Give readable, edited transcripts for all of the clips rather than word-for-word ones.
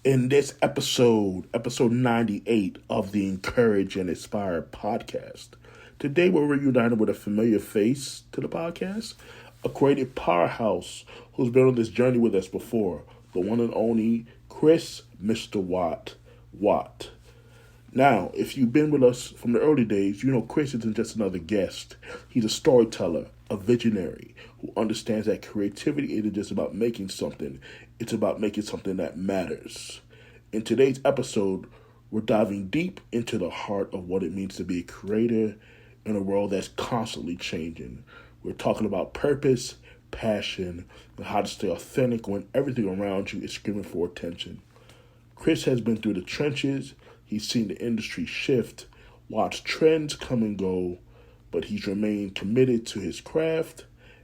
In this episode 98 of the Encourage and Inspire podcast, today we're reunited with a familiar face to the podcast, a creative powerhouse who's been on this journey with us before, the one and only Chris Mr. Watt. Now, if you've been with us from the early days, you know Chris isn't just another guest. He's a storyteller, a visionary who understands that creativity isn't just about making something, it's about making something that matters. In today's episode, we're diving deep into the heart of what it means to be a creator in a world that's constantly changing. We're talking about purpose, passion, and how to stay authentic when everything around you is screaming for attention. Chris has been through the trenches. He's seen the industry shift, watched trends come and go, but he's remained committed to his craft.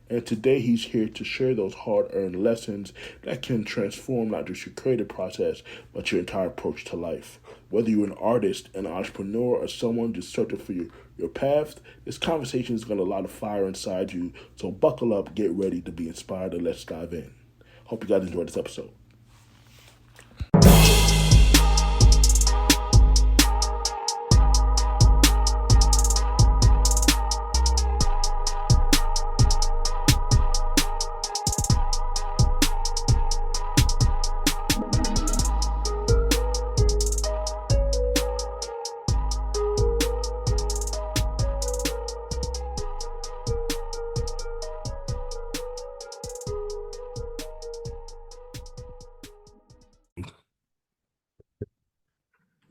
And today he's here to share those hard earned lessons that can transform not just your creative process, but your entire approach to life. Whether you're an artist, an entrepreneur, or someone just searching for your path, this conversation is going to light a fire inside you. So buckle up, get ready to be inspired, and let's dive in. Hope you guys enjoyed this episode.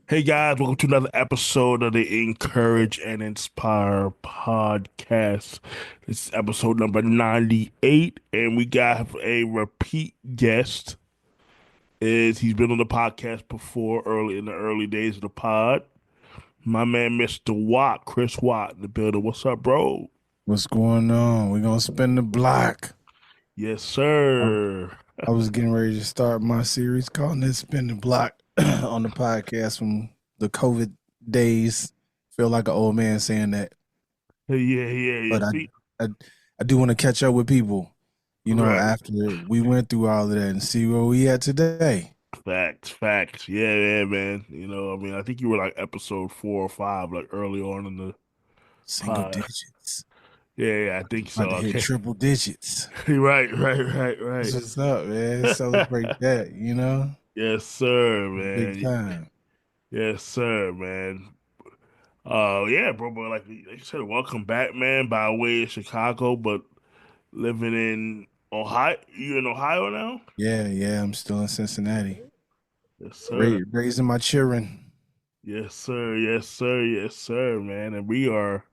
Hey guys, welcome to another episode of the Encourage and Inspire podcast. This is episode number 98, and we got a repeat guest. He's been on the podcast before, early in the early days of the pod. My man, Mr. Watt, Chris Watt in the building. What's up, bro? What's going on? We're gonna spin the block. Yes, I, sir. I was getting ready to start my series calling it Spin the Block on the podcast from the COVID days. Feel like an old man saying that. Yeah. But I See, I, I do want to catch up with people, right. after we went through all of that and see where we at today. Facts. Yeah, man. I think you were like episode 4 or 5, like early on in the Single pod. digits. Yeah, I think so. About to hit Okay. triple digits. That's Right. what's up, man. Celebrate that. Yes, sir, Big man. time. Yes, sir, man. Yeah, bro, but like you said, welcome back, man, by way of Chicago, but living in Ohio. You in Ohio now? Yeah, I'm still in Cincinnati. Yes, sir. Raising my children. Yes, sir, man. And we are,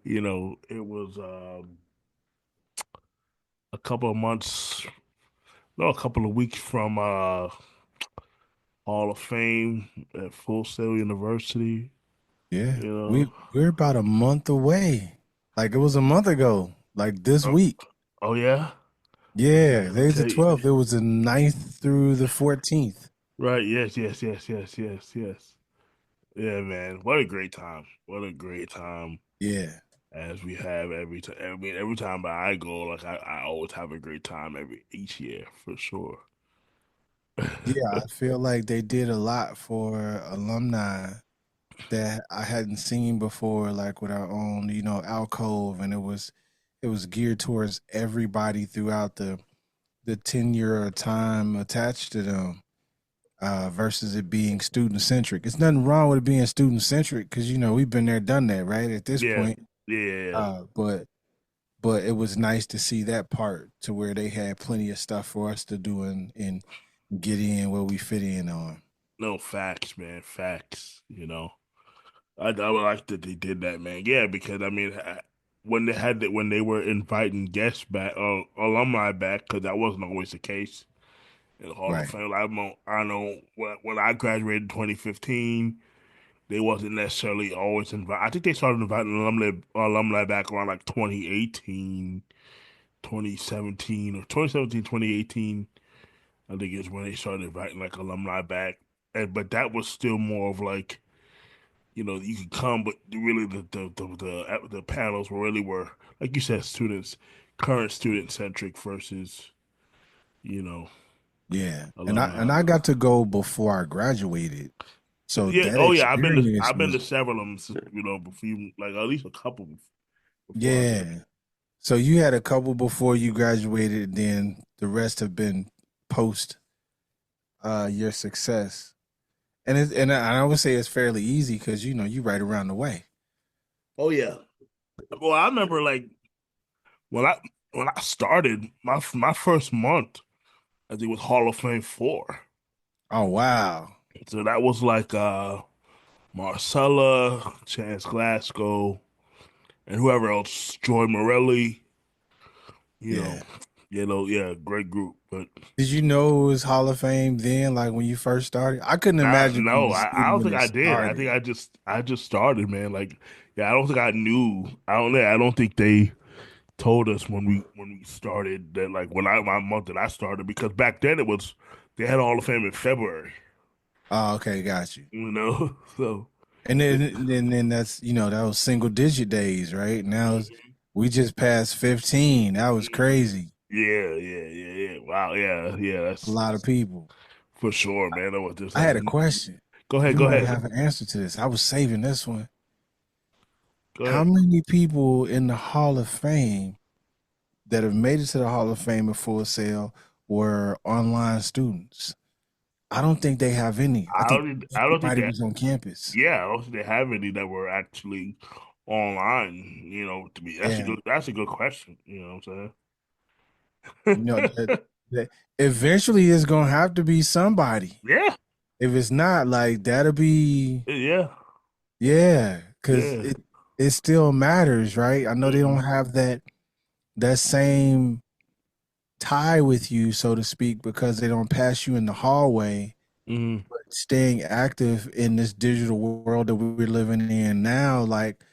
it was a couple of months, no, a couple of weeks from Hall of Fame at Full Sail University. Yeah, You know. we're about a month away. Like it was a month ago. Like this Oh, week. oh yeah. Yeah, Man, today's the 12th. It was the 9th through the 14th. right. Yes. Yeah, man. What a great time. What a great time Yeah. as we have every time. I mean, every time I go, like I always have a great time each year for sure. Yeah, I feel like they did a lot for alumni that I hadn't seen before, like with our own, alcove, and it was geared towards everybody throughout the tenure or time attached to them. Versus it being student centric. It's nothing wrong with it being student centric because we've been there, done that, right? At this Yeah, point, yeah. but it was nice to see that part to where they had plenty of stuff for us to do and get in where we fit in on. No facts, man. Facts. I like that they did that, man. Yeah, because I mean, when they were inviting guests back, alumni back, because that wasn't always the case in the Hall of Right. Fame. I know when I graduated in 2015, they wasn't necessarily always invite. I think they started inviting alumni back around like 2018, 2017, or 2017, 2018. I think is when they started inviting like alumni back. But that was still more of like, you could come, but really the panels were like you said, current student centric versus, you know. Yeah, and alumni. I got to go before I graduated, so Yeah. that Oh yeah. experience I've been to was several of them. Before like at least a couple before I yeah. graduated. So you had a couple before you graduated, then the rest have been post your success. And I would say it's fairly easy because you right around the way. Oh yeah. Well, I remember like when I started my first month, I think it was Hall of Fame 4. Oh wow. So that was like Marcella, Chance Glasgow, and whoever else, Joy Morelli, you know, Yeah. yeah, great group. But Did you know it was Hall of Fame then, like when you first started? I couldn't imagine being no, a I student don't when think it I did. I think started. I just started, man. Like, yeah, I don't think I knew. I don't think they told us when we started that like when I my month that I started because back then it was they had Hall of Fame in February, Oh, okay, got you. So And then that's that was single digit days, right? Now mhm, we just passed 15. That was mhm. crazy. Yeah. Wow, yeah, A lot of people. for sure, man. That was just I like had a question. You go might ahead, have an answer to this. I was saving this one. go How ahead. many people in the Hall of Fame that have made it to the Hall of Fame in Full Sail were online students? I don't think they have any. I think I don't think everybody that. was on campus. Yeah, I don't think they have any that were actually online. To be Yeah. that's a good question. You know what I'm You know saying? that eventually it's gonna have to be somebody. Yeah, If it's not, like that'll be yeah, yeah, because yeah. it still matters, right? I know they don't Hmm. have that same tie with you, so to speak, because they don't pass you in the hallway. Hmm. But staying active in this digital world that we're living in now, like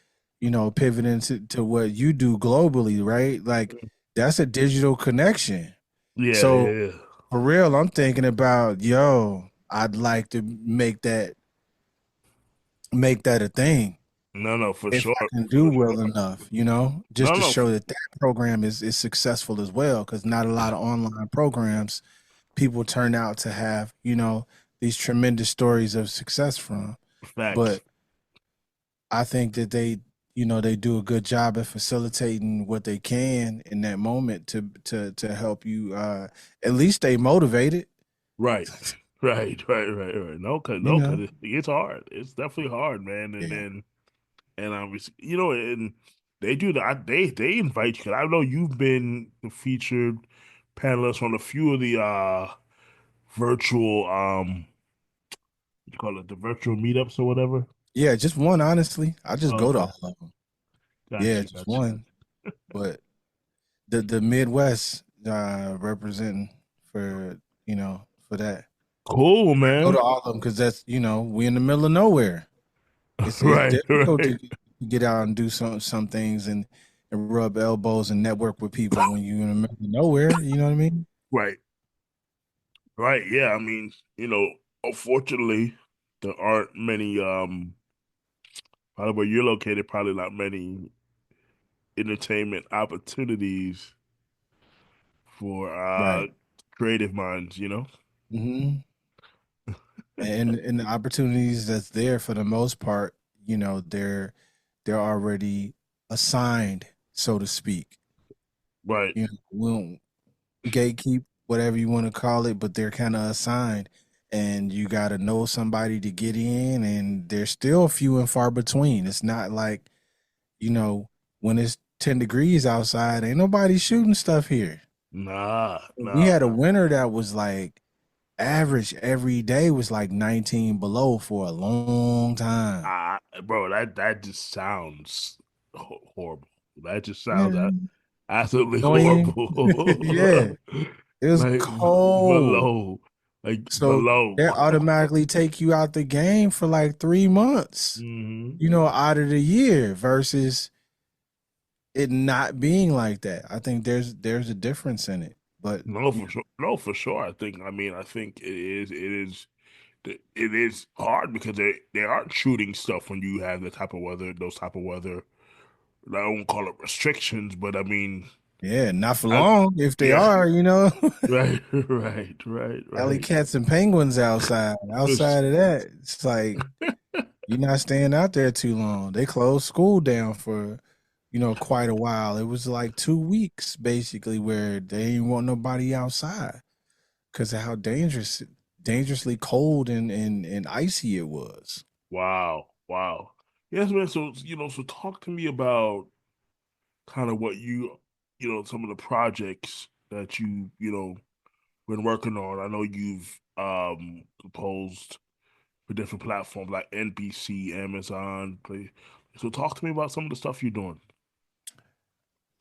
pivoting to what you do globally, right? Like that's a digital connection. Yeah, So yeah, yeah. for real, I'm thinking about, I'd like to make that a thing No, no, for if sure, I can do for well sure. enough, just No, to no, show that program is successful as well. Because not a lot of online programs people turn out to have, these tremendous stories of success from. facts. But I think that they do a good job at facilitating what they can in that moment to help you at least stay motivated. Right, right. You No, cause know, it's hard. It's definitely hard, man. And yeah, then and obviously, and they do that. They invite you. Cause I know you've been the featured panelist on a few of the virtual you call it the virtual meetups or whatever. yeah. Just one, honestly. I just Oh, go to okay, all of them. got Yeah, you, just got you. one. But the Midwest representing for for that. Cool, I go man. to all of them because that's we in the middle of nowhere. It's Right, difficult right, to get out and do some things and rub elbows and network with people when you're in the middle of nowhere. You know what I mean? right, right. Yeah, I mean, unfortunately, there aren't many. Probably where you're located, probably not many entertainment opportunities for Right. creative minds. You know. Hmm. And the opportunities that's there for the most part, they're already assigned, so to speak. Right. We don't gatekeep, whatever you want to call it, but they're kind of assigned. And you got to know somebody to get in, and they're still few and far between. It's not like, you know, when it's 10 degrees outside, ain't nobody shooting stuff here. Nah, We had a nah. winter that was like average every day was like 19 below for a long time. Bro, that just sounds horrible. That just sounds Yeah. absolutely Annoying. horrible. Yeah. It was Like cold. below, like So below. that automatically take you out the game for like 3 months, Hmm. out of the year versus it not being like that. I think there's a difference in it. But No, for sure. No, for sure. I think it is hard because they aren't shooting stuff when you have those type of weather. I don't call it restrictions, but I mean, Yeah, not for I, long if they yeah, are, you know. right, Alley right. cats and penguins outside. It's- Outside of that, it's like you're not staying out there too long. They closed school down for, quite a while. It was like 2 weeks basically where they didn't want nobody outside because of how dangerously cold and icy it was. wow, wow. Yes, man. So so talk to me about kind of what some of the projects that you been working on. I know you've composed for different platforms like NBC, Amazon. So talk to me about some of the stuff you're doing.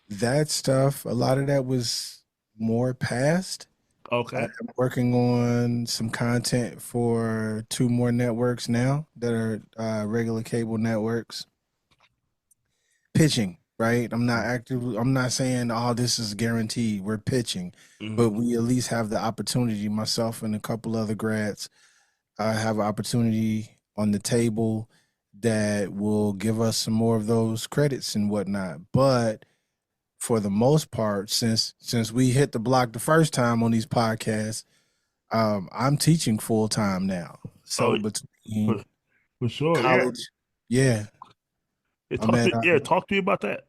That stuff, a lot of that was more past. I'm Okay. working on some content for two more networks now that are regular cable networks. Pitching, right? I'm not saying all this is guaranteed. We're pitching, but Mm-hmm. we at least have the opportunity. Myself and a couple other grads have an opportunity on the table that will give us some more of those credits and whatnot. But for the most part, since we hit the block the first time on these podcasts, I'm teaching full time now. Oh, So between for, for sure. Yeah. college, yeah, Yeah, I'm at talk to me about that.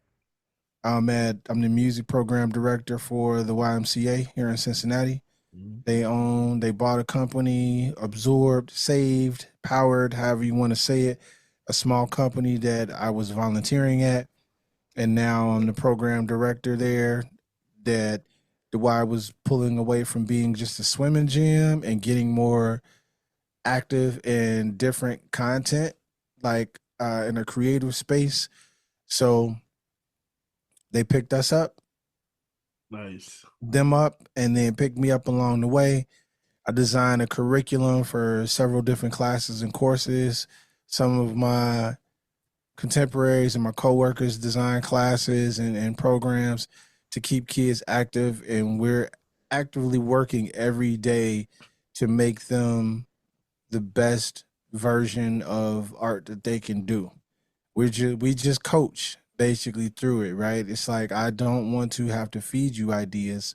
I'm the music program director for the YMCA here in Cincinnati. Mhm. They bought a company, absorbed, saved, powered, however you want to say it, a small company that I was volunteering at, and now I'm the program director there. That the Y was pulling away from being just a swimming gym and getting more active in different content, like in a creative space. So they picked us up, Nice. them up, and then picked me up along the way. I designed a curriculum for several different classes and courses. Some of my contemporaries and my coworkers design classes and programs to keep kids active, and we're actively working every day to make them the best version of art that they can do. We just coach basically through it, right? It's like I don't want to have to feed you ideas.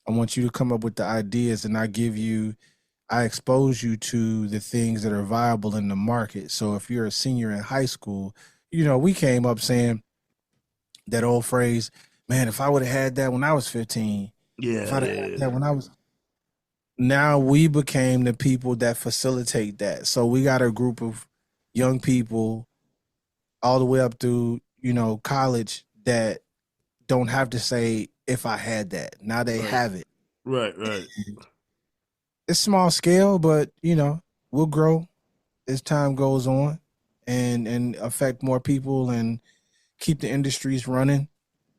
I want you to come up with the ideas, and I expose you to the things that are viable in the market. So if you're a senior in high school, we came up saying that old phrase, man, if I would have had that when I was 15, if Yeah, I'd have had yeah, that when I was, now we became the people that facilitate that. So we got a group of young people all the way up through, college that don't have to say if I had that. Now they right, have it. right. It's small scale, but we'll grow as time goes on and affect more people and keep the industries running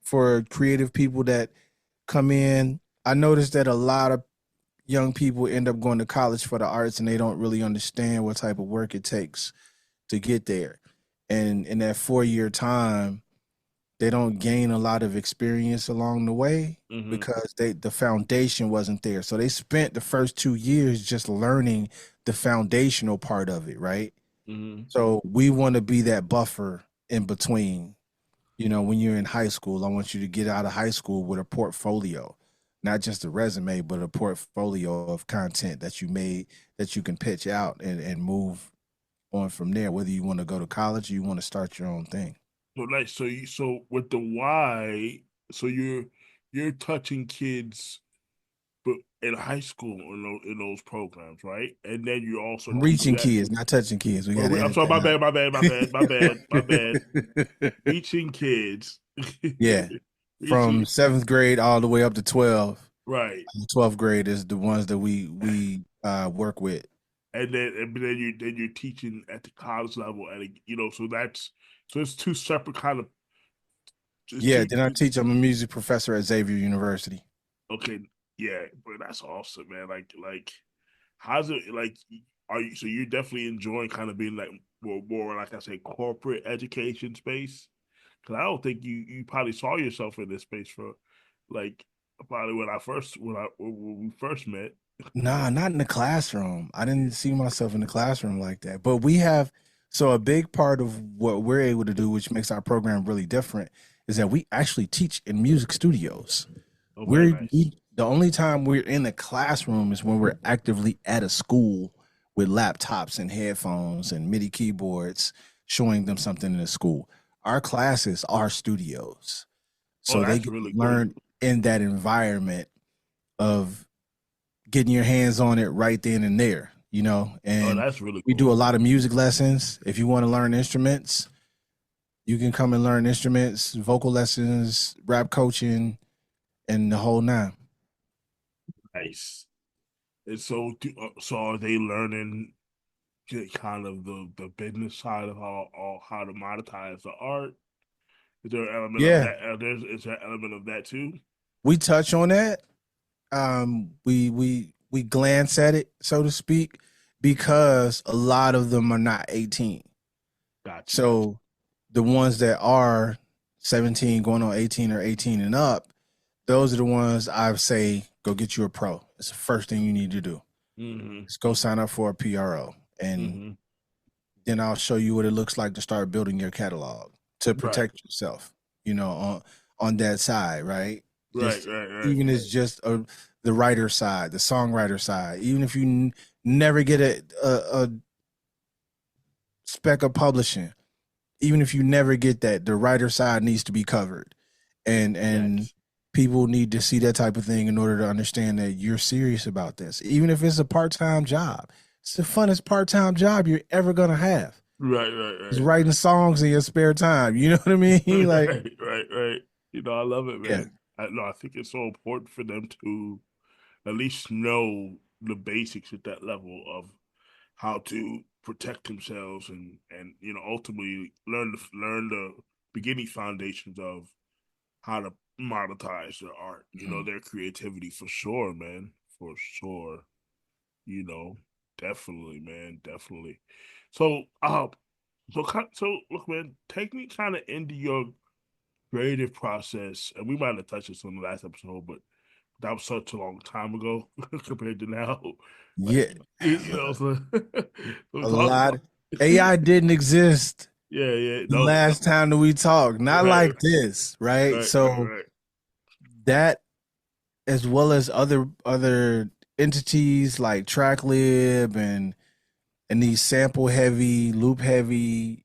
for creative people that come in. I noticed that a lot of young people end up going to college for the arts and they don't really understand what type of work it takes to get there. And in that 4 year time, they don't gain a lot of experience along the way Mm-hmm. because the foundation wasn't there. So they spent the first 2 years just learning the foundational part of it, right? Mm-hmm. So we want to be that buffer in between. When you're in high school, I want you to get out of high school with a portfolio, not just a resume, but a portfolio of content that you made that you can pitch out and move on from there, whether you want to go to college or you want to start your own thing. So nice. So with the Y, so you're touching kids, but in high school in those programs, right? And then you also I'm teach reaching that. kids, not touching kids. We got to I'm edit sorry, my bad. that out. Reaching kids, Yeah, reaching from seventh grade all the way up to 12. right, 12th grade is the ones that we work with. and then you're teaching at the college level, and so it's two separate kind of it's Yeah, two, then I two teach. I'm a music professor at Xavier University. okay, yeah, but that's awesome, man. How's it like? Are you so you're definitely enjoying kind of being like more like I say corporate education space? Because I don't think you probably saw yourself in this space for like probably when we first met. Nah, not in the classroom. I didn't see myself in the classroom like that. But we have so a big part of what we're able to do, which makes our program really different, is that we actually teach in music studios. Oh, very nice. The only time we're in the classroom is when we're actively at a school with laptops and headphones and MIDI keyboards showing them something in the school. Our classes are studios. Oh, So they that's get to really cool. learn in that environment of getting your hands on it right then and there, Oh, and that's really we do a cool. lot of music lessons. If you want to learn instruments, you can come and learn instruments, vocal lessons, rap coaching, and the whole nine. Nice. And so, so are they learning kind of the business side of how to monetize the art? Is there an element of Yeah, that? Is there an element of that too? we touch on that. We glance at it, so to speak, because a lot of them are not 18. Got you. So the ones that are 17 going on 18 or 18 and up, those are the ones I say go get you a pro. It's the first thing you need to do. Mm-hmm. Just go sign up for a PRO, and Mm-hmm. then I'll show you what it looks like to start building your catalog to Right. protect yourself, on that side, right? Right. Just Right. Right. even it's just the writer side, the songwriter side. Even if you never get a spec of publishing, even if you never get that, the writer side needs to be covered, and Facts. people need to see that type of thing in order to understand that you're serious about this. Even if it's a part-time job, it's the funnest part-time job you're ever gonna have. Right. Right. Is Right. writing songs in your spare time. You know what I mean? Like, Right. Right. Right. I love it, yeah, man. No, I think it's so important for them to at least know the basics at that level of how to protect themselves and ultimately learn the beginning foundations of how to monetize their art, mhm. their creativity for sure, man. For sure. You know, definitely, man, definitely. So so look, man, take me kind of into your creative process, and we might have touched this on the last episode, but that was such a long time ago compared to now. Like, Yeah, so, so a talk lot. about AI didn't exist yeah, yeah, the no, last time that we talked. Not right, like this, right? right, right, So right. that, as well as other entities like TrackLib and these sample heavy, loop heavy,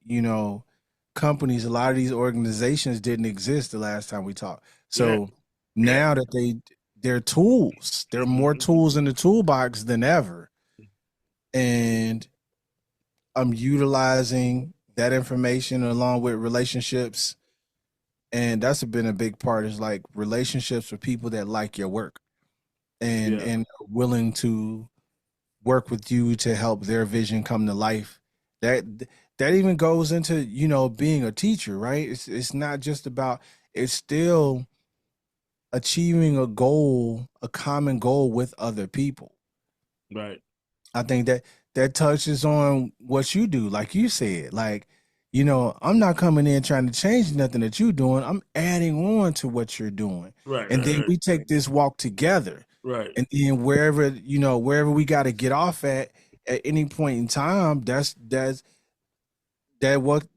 companies, a lot of these organizations didn't exist the last time we talked. Yeah, So yeah. now that they're tools, there are more Mm-hmm. tools in the toolbox than ever. And I'm utilizing that information along with relationships. And that's been a big part, is like relationships with people that like your work and Yeah, and are willing to work with you to help their vision come to life. That that even goes into, being a teacher, right? It's not just about, it's still achieving a goal, a common goal with other people. right, I think that touches on what you do, like you said. Like, I'm not coming in trying to change nothing that you're doing. I'm adding on to what you're doing. right, And then right, we take this walk together. right, And then wherever we got to get off at any point in time, that what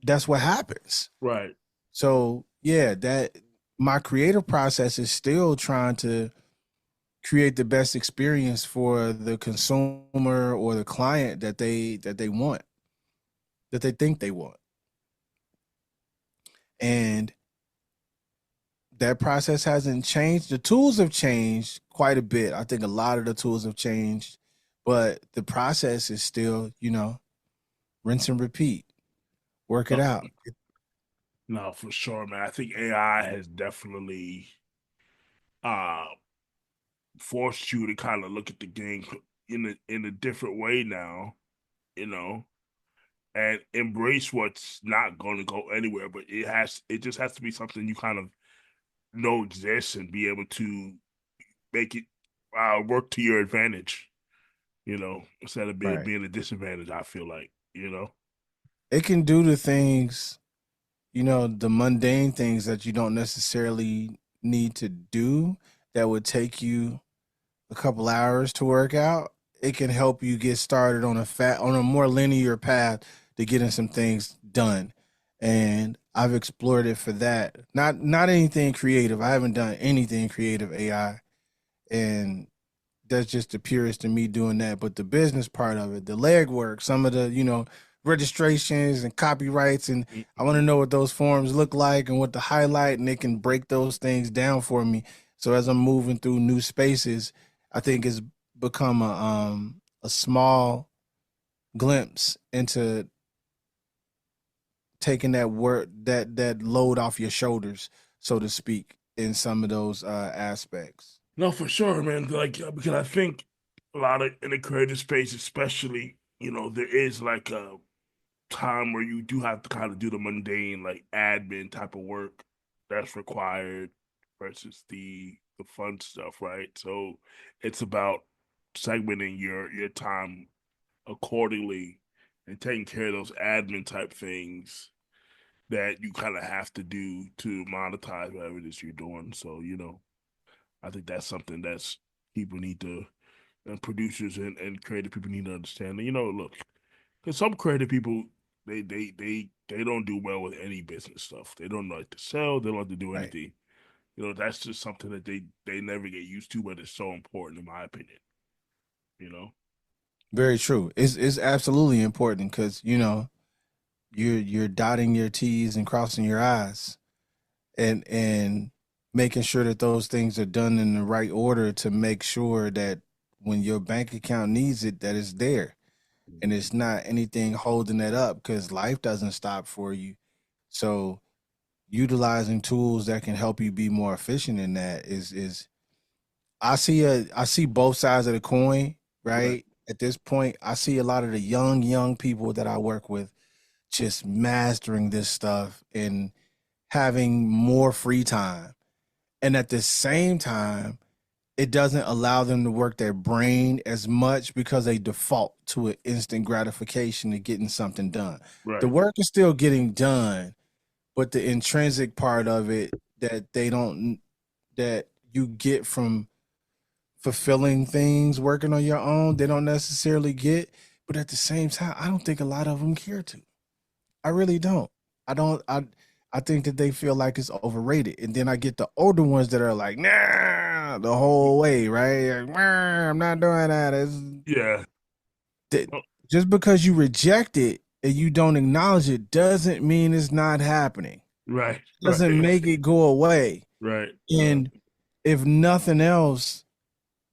that's what happens. right, So yeah, that my creative process is still trying to create the best experience for the consumer or the client that they want, that they think they want. And that process hasn't changed. The tools have changed quite a bit. I think a lot of the tools have changed, but the process is still, rinse and repeat, work it right. out. No, for sure, man. I think AI has definitely uh forced you to kind of look at the game in a different way now, you know, and embrace what's not going to go anywhere. But it just has to be something you kind of know exists and be able to make it work to your advantage, instead of being Right. being a disadvantage. I feel like. It can do the things, the mundane things that you don't necessarily need to do, that would take you a couple hours to work out. It can help you get started on a more linear path to getting some things done. And I've explored it for that. Not anything creative. I haven't done anything creative AI, and that's just the purest in me doing that. But the business part of it, the legwork, some of the registrations and copyrights, and I want to Mm-hmm. know what those forms look like and what to highlight, and they can break those things down for me. So as I'm moving through new spaces, I think it's become a small glimpse into taking that word that load off your shoulders, so to speak, in some of those aspects. No, for sure, man. Like, because I think a lot of in the creative space, especially, there is like a time where you do have to kind of do the mundane, like admin type of work that's required versus the fun stuff, right? So it's about segmenting your time accordingly and taking care of those admin type things that you kind of have to do to monetize whatever it is you're doing. So, I think that's something that's people need to, and producers and creative people need to understand. And, look, because some creative people, they don't do well with any business stuff. They don't like to sell. They don't like to do Right. anything. That's just something that they never get used to, but it's so important in my opinion. You know. Very true. It's absolutely important because you're dotting your T's and crossing your I's, and making sure that those things are done in the right order to make sure that when your bank account needs it, that it's there and Mhm. it's not anything holding that up, because life doesn't stop for you. So utilizing tools that can help you be more efficient in that is I see both sides of the coin, Right. right? At this point, I see a lot of the young people that I work with just mastering this stuff and having more free time. And at the same time, it doesn't allow them to work their brain as much because they default to an instant gratification of getting something done. The Right. work is still getting done, but the intrinsic part of it that they don't that you get from fulfilling things working on your own, they don't necessarily get. But at the same time, I don't think a lot of them care to. I really don't. I don't. I think that they feel like it's overrated, and then I get the older ones that are like, nah, the whole way, right? Like, nah, I'm not doing that. Yeah. That Oh, just because you reject it and you don't acknowledge it doesn't mean it's not happening. right. Right. Doesn't make it go away. Right. And if nothing else,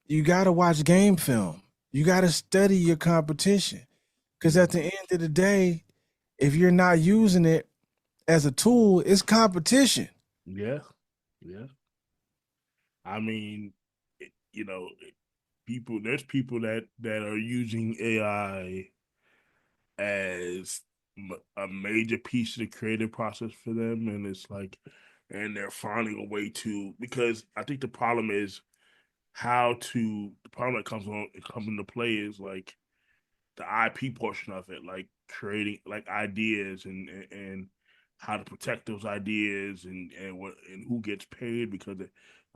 you got to watch game film. You got to study your competition, because at the Mhm. end of the day, if you're not using it as a tool, it's competition. Yeah. Yeah. I mean, there's people that are using AI as a major piece of the creative process for them, and it's like, and they're finding a way to, because I think the problem is the problem that comes into play is like the IP portion of it, like creating like ideas and how to protect those ideas and what and who gets paid because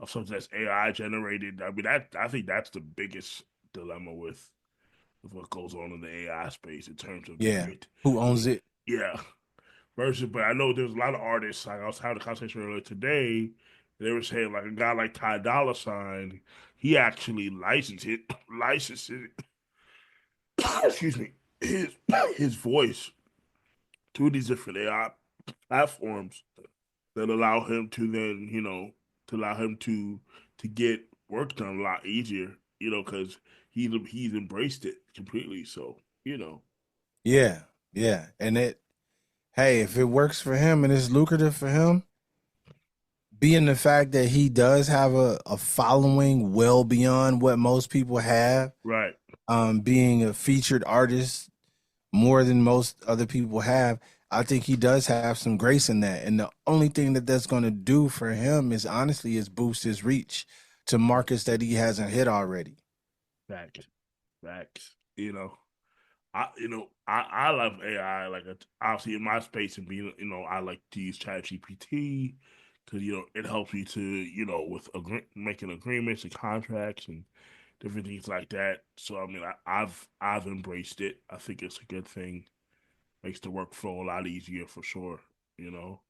of something that's AI generated. I mean, I think that's the biggest dilemma with what goes on in the AI space in terms of the Yeah. create. Who owns it? Yeah, versus, but I know there's a lot of artists. Like I was having a conversation earlier today. They were saying like a guy like Ty Dolla Sign, he actually licenses excuse me, his his voice to these different AI platforms that allow him to then, to allow him to get work done a lot easier, because he's embraced it completely. So, Yeah. Yeah. And hey, if it works for him and it's lucrative for him, being the fact that he does have a following well beyond what most people have, right, being a featured artist more than most other people have, I think he does have some grace in that. And the only thing that that's going to do for him is honestly is boost his reach to markets that he hasn't hit already. facts, facts. I love AI. Like obviously in my space and being, I like to use ChatGPT because it helps me to with making agreements and contracts and different things like that. So I mean, I've embraced it. I think it's a good thing. Makes the workflow a lot easier for sure. You know.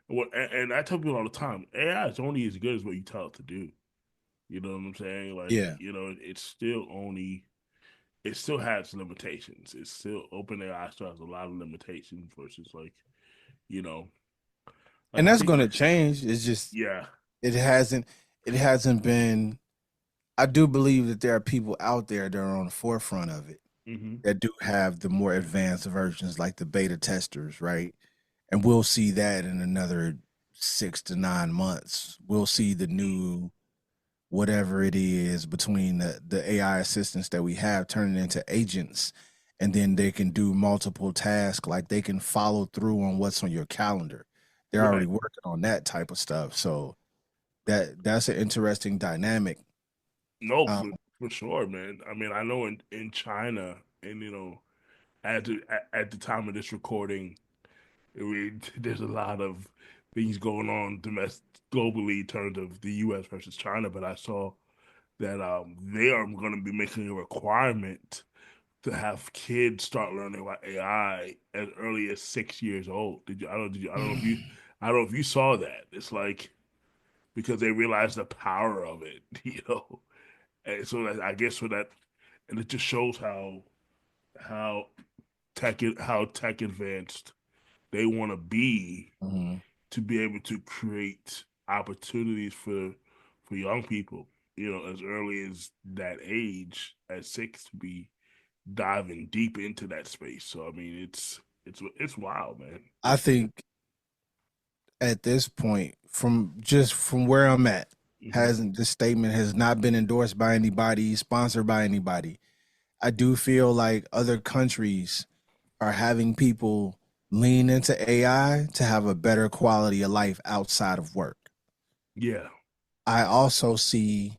And I tell people all the time, AI is only as good as what you tell it to do. You know what I'm saying? Like, Yeah. it's still only it still has limitations. It's still OpenAI still has a lot of limitations versus you know, And I that's think going to change. It's just yeah. it hasn't it hasn't been. I do believe that there are people out there that are on the forefront of it Hmm. that do have the more advanced versions, like the beta testers, right? And we'll see that in another 6 to 9 months. We'll see the new whatever it is between the AI assistants that we have turning into agents, and then they can do multiple tasks, like they can follow through on what's on your calendar. They're already Right. working on that type of stuff. So that's an interesting dynamic. No, Um, for sure, man. I mean, I know in China, and at the time of this recording, there's a lot of things going on domestic globally in terms of the U.S. versus China. But I saw that they are going to be making a requirement to have kids start learning about AI as early as 6 years old. Did you? I don't. Did you? I don't know if you. I don't know if you saw that. It's like because they realize the power of it, And so that I guess for that, and it just shows how how tech advanced they want to mhm. be able to create opportunities for young people, as early as that age, at 6, to be diving deep into that space. So I mean, it's wild, man. I think at this point, from where I'm at, Hmm. hasn't this statement has not been endorsed by anybody, sponsored by anybody. I do feel like other countries are having people lean into AI to have a better quality of life outside of work. Yeah. I also see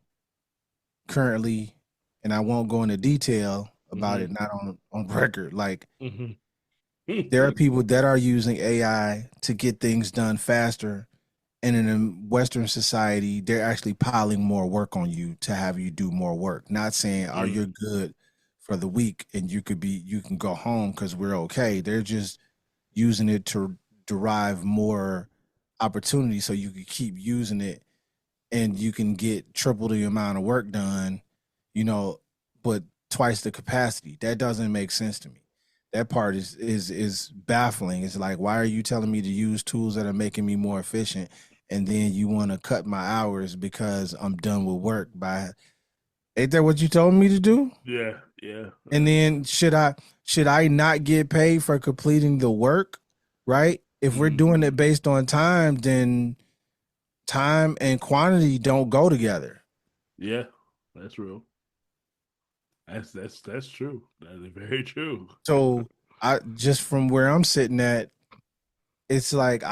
currently, and I won't go into detail about Hmm. it, not on record. Like Hmm. there are people that are using AI to get things done faster, and in a Western society, they're actually piling more work on you to have you do more work. Not saying, "Are Mm. you good for the week and you can go home because we're okay." They're just using it to derive more opportunity so you can keep using it and you can get triple the amount of work done, you know, but twice the capacity. That doesn't make sense to me. That part is baffling. It's like, why are you telling me to use tools that are making me more efficient, and then you want to cut my hours because I'm done with work by ain't that what you told me to do? Yeah, yeah. And then should I not get paid for completing the work? Right? If we're Hmm. doing it based on time, then time and quantity don't go together. Yeah, that's real. That's true. That is very true. So I just from where I'm sitting at, it's like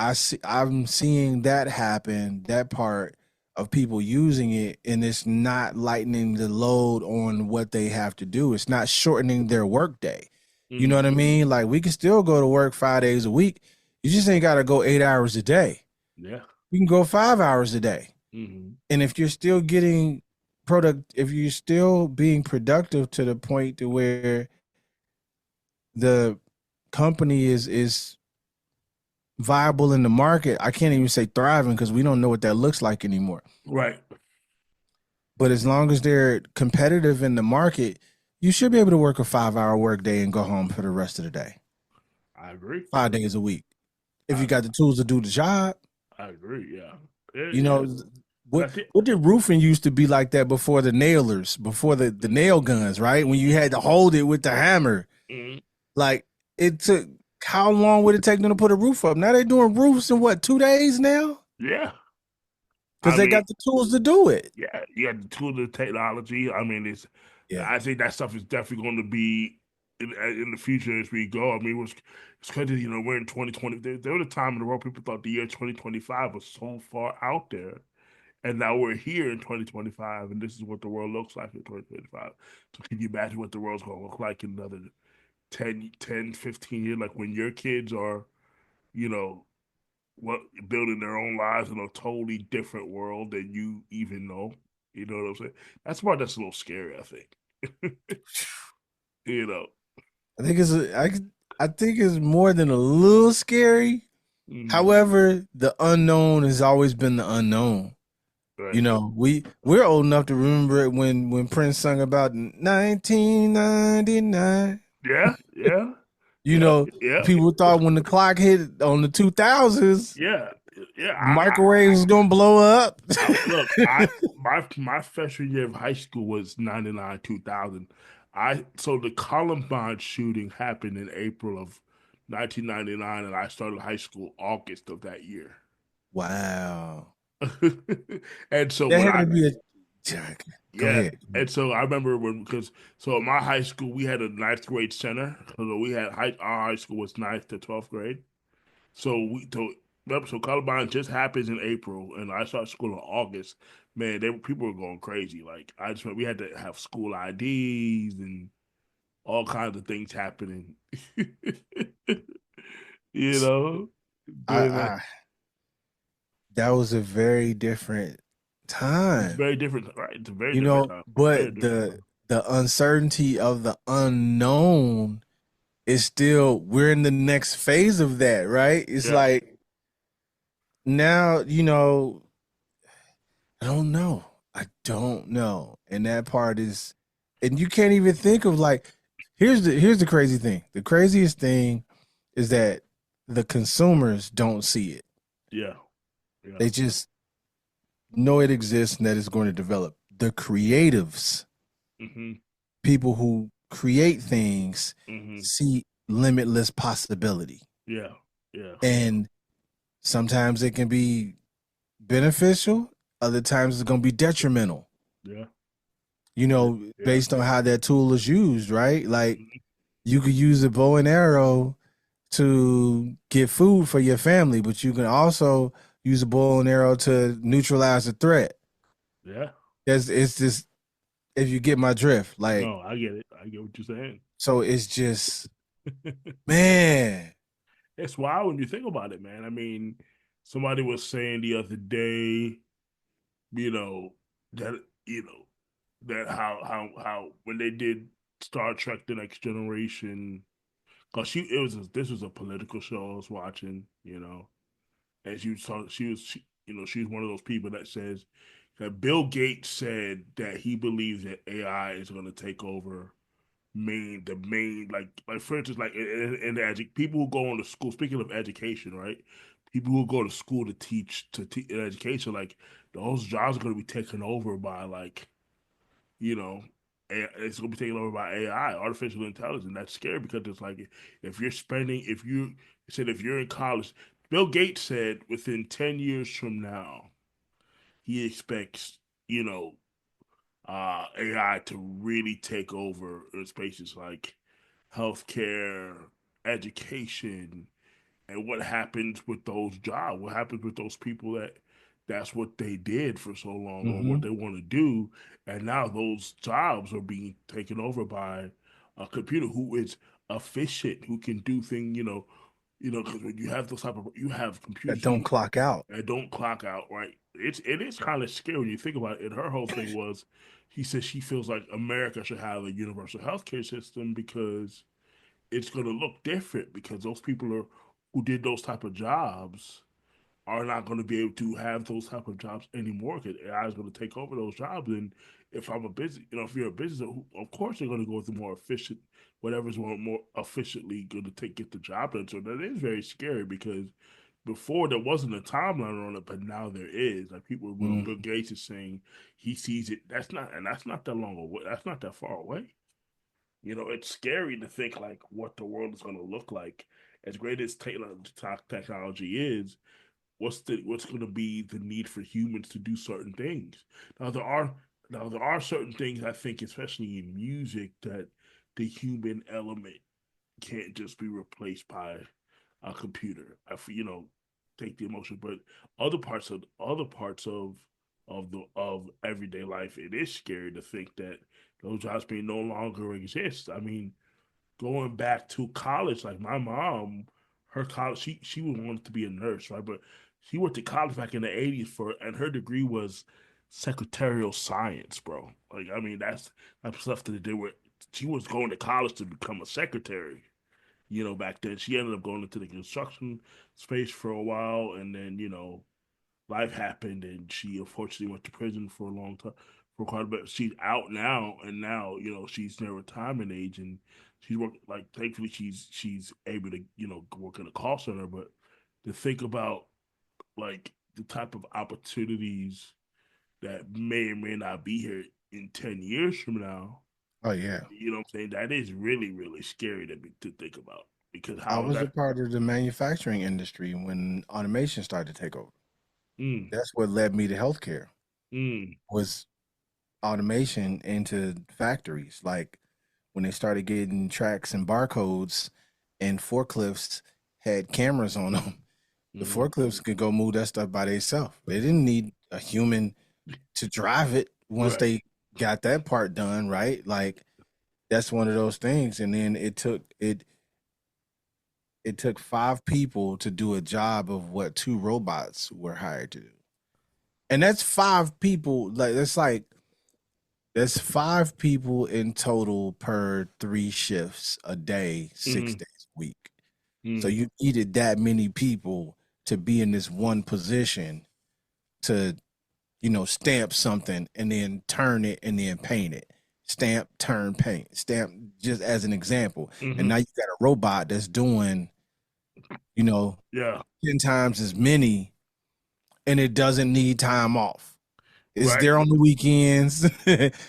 I'm seeing that happen, that part of people using it, and it's not lightening the load on what they have to do. It's not shortening their work day. You know Hmm. what I mean? Like we can still go to work 5 days a week. You just ain't gotta go 8 hours a day. Yeah. You can go 5 hours a day. Hmm. And if you're still getting if you're still being productive to the point to where the company is viable in the market. I can't even say thriving because we don't know what that looks like anymore. Right. But as long as they're competitive in the market, you should be able to work a 5 hour work day and go home for the rest of the day, I agree. 5 days a week. If I you got the tools to do the job, I agree. Yeah. Yeah. you Yeah. know And I what think. what did roofing used to be like that before the nailers, before the nail guns, right? When you had to hold it with the hammer. Mhm. Like it took how long would it take them to put a roof up? Now they're doing roofs in what, 2 days now? Yeah. Because I they mean, got the tools to do it. yeah. You got the tool of the technology. I mean, it's. Yeah. I think that stuff is definitely going to be in the future as we go. I mean, it's crazy. We're in 2020. There was a time in the world people thought the year 2025 was so far out there. And now we're here in 2025, and this is what the world looks like in 2025. So can you imagine what the world's going to look like in another 10, 15 years? Like when your kids are, you know, what building their own lives in a totally different world than you even know. You know what I'm saying? That's part that's a little scary, I think. You know. I think it's I think it's more than a little scary. Mm, However, the unknown has always been the unknown. You right. know, we're old enough to remember it when Prince sung about 1999. Yeah, yeah, You yeah, know, yeah, people thought when the clock hit on the 2000s, yeah, yeah. the microwave was gonna blow up. Look, my freshman year of high school was 99 2000. So the Columbine shooting happened in April of 1999, and I started high school August of that year. Wow. And so That when had I to be a go yeah, ahead. and so I remember when because so at my high school we had a ninth grade center. So we had our high school was ninth to 12th grade. So Columbine just happens in April, and I start school in August. Man, people were going crazy. Like I just we had to have school IDs and all kinds of things happening. you know, but I that was a very different it's time. very different, right? It's a very You different know, time. Very but different time. the uncertainty of the unknown is still we're in the next phase of that, right? It's Yeah, like now, I don't know. I don't know. And that part is and you can't even think of like here's the crazy thing. The craziest thing is that the consumers don't see it. yeah, yeah. They just know it exists and that it's going to develop. The creatives, hmm people who create things, hmm see limitless possibility. Yeah, yeah, And sometimes it can be beneficial, other times it's going to be detrimental, yeah, yeah, yeah. based on how that tool is used, right? Like hmm you could use a bow and arrow to get food for your family, but you can also use a bow and arrow to neutralize a threat. Yeah. It's just if you get my drift, like No, I get it. I get what you're saying. so it's just man. It's wild when you think about it, man. I mean, somebody was saying the other day, you know, that you know that how when they did Star Trek: The Next Generation, cause this was a political show I was watching, and she was one of those people that says that Bill Gates said that he believes that AI is going to take over the main like for instance like in people who go on to school, speaking of education, right, people who go to school to teach in education, like those jobs are going to be taken over by like you know it's going to be taken over by AI, artificial intelligence. That's scary because it's like if you're in college, Bill Gates said within 10 years from now he expects you know AI to really take over spaces like healthcare, education, and what happens with those jobs? What happens with those people that's what they did for so long or what Mm-hmm. they want to do, and now those jobs are being taken over by a computer who is efficient, who can do things, because when you have those type of you have That computers don't clock out. that don't clock out, right? It is kind of scary when you think about it. And her whole thing was, she says she feels like America should have a universal healthcare system because it's going to look different because those people who did those type of jobs are not going to be able to have those type of jobs anymore because AI is going to take over those jobs. And if I'm a business, if you're a business, of course they're going to go with the more efficient, whatever's more efficiently going to get the job done. So that is very scary because before there wasn't a timeline on it, but now there is. Like people, when Bill Mm. Gates is saying he sees it, that's not that long away. That's not that far away. It's scary to think like what the world is going to look like. As great as technology is, what's going to be the need for humans to do certain things? Now there are certain things I think, especially in music, that the human element can't just be replaced by a computer. Take the emotion, but other parts of everyday life, it is scary to think that those jobs may no longer exist. I mean, going back to college, like my mom, her college, she wanted to be a nurse, right? But she went to college back in the '80s and her degree was secretarial science, bro. Like, I mean, that's stuff that they were. She was going to college to become a secretary, back then. She ended up going into the construction space for a while, and then life happened, and she unfortunately went to prison for a long time, for quite a bit. She's out now, and now she's near retirement age, and she's working. Like, thankfully, she's able to work in a call center. But to think about like the type of opportunities that may or may not be here in 10 years from now, Oh yeah. what I'm saying? That is really, really scary to think about because I how is was a that? part of the manufacturing industry when automation started to take over. Mm, That's what led me to healthcare mm, was automation into factories. Like when they started getting tracks and barcodes and forklifts had cameras on them, the mm, forklifts could go move that stuff by themselves. They didn't need a human to drive it once right. they got that part done, right? Like that's one of those things. And then it took 5 people to do a job of what 2 robots were hired to do. And that's 5 people, that's 5 people in total per 3 shifts a day, six Mm, days a week. So mm, you needed that many people to be in this one position to, stamp something and then turn it and then paint it. Stamp, turn, paint. Stamp, just as an example. And hmm. now you got a robot that's doing, you know, Yeah. 10 times as many and it doesn't need time off. It's Right. there on the weekends.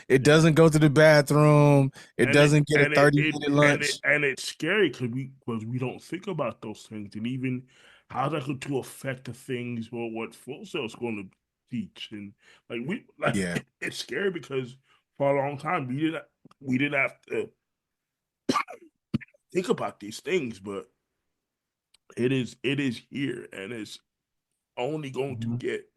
It Yeah. doesn't go to the bathroom. It And it doesn't get a and it, 30-minute lunch. and it's scary because we don't think about those things, and even how that could to affect the things what Full Sail's going to teach, and Yeah. it's scary because for a long time we didn't have to think about these things, but it is here, and it's only going to Mhm. get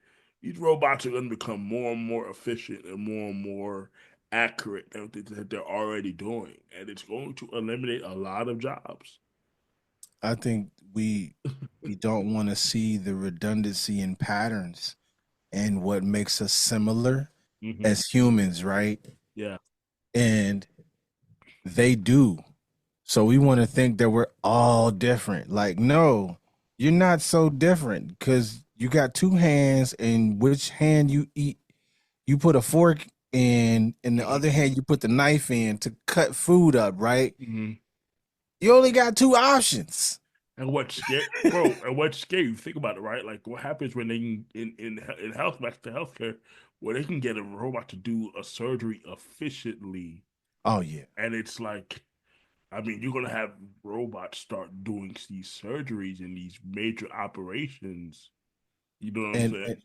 these robots are going to become more and more efficient and more accurate than that they're already doing, and it's going to eliminate a lot of jobs. I think we don't want to see the redundancy in patterns and what makes us similar Hmm. as humans, right? Yeah. And they do. So we want to think that we're all different. Like, no, you're not so different because you got 2 hands, and which hand you eat, you put a fork in the Hmm. other hand, you put the knife in to cut food up, right? Hmm. You only got 2 options. And what's scary, bro? And what's scary? You think about it, right? Like what happens when they can in health back to healthcare, where they can get a robot to do a surgery efficiently, Oh yeah. and it's like I mean, you're gonna have robots start doing these surgeries and these major operations. You know what I'm And, saying? and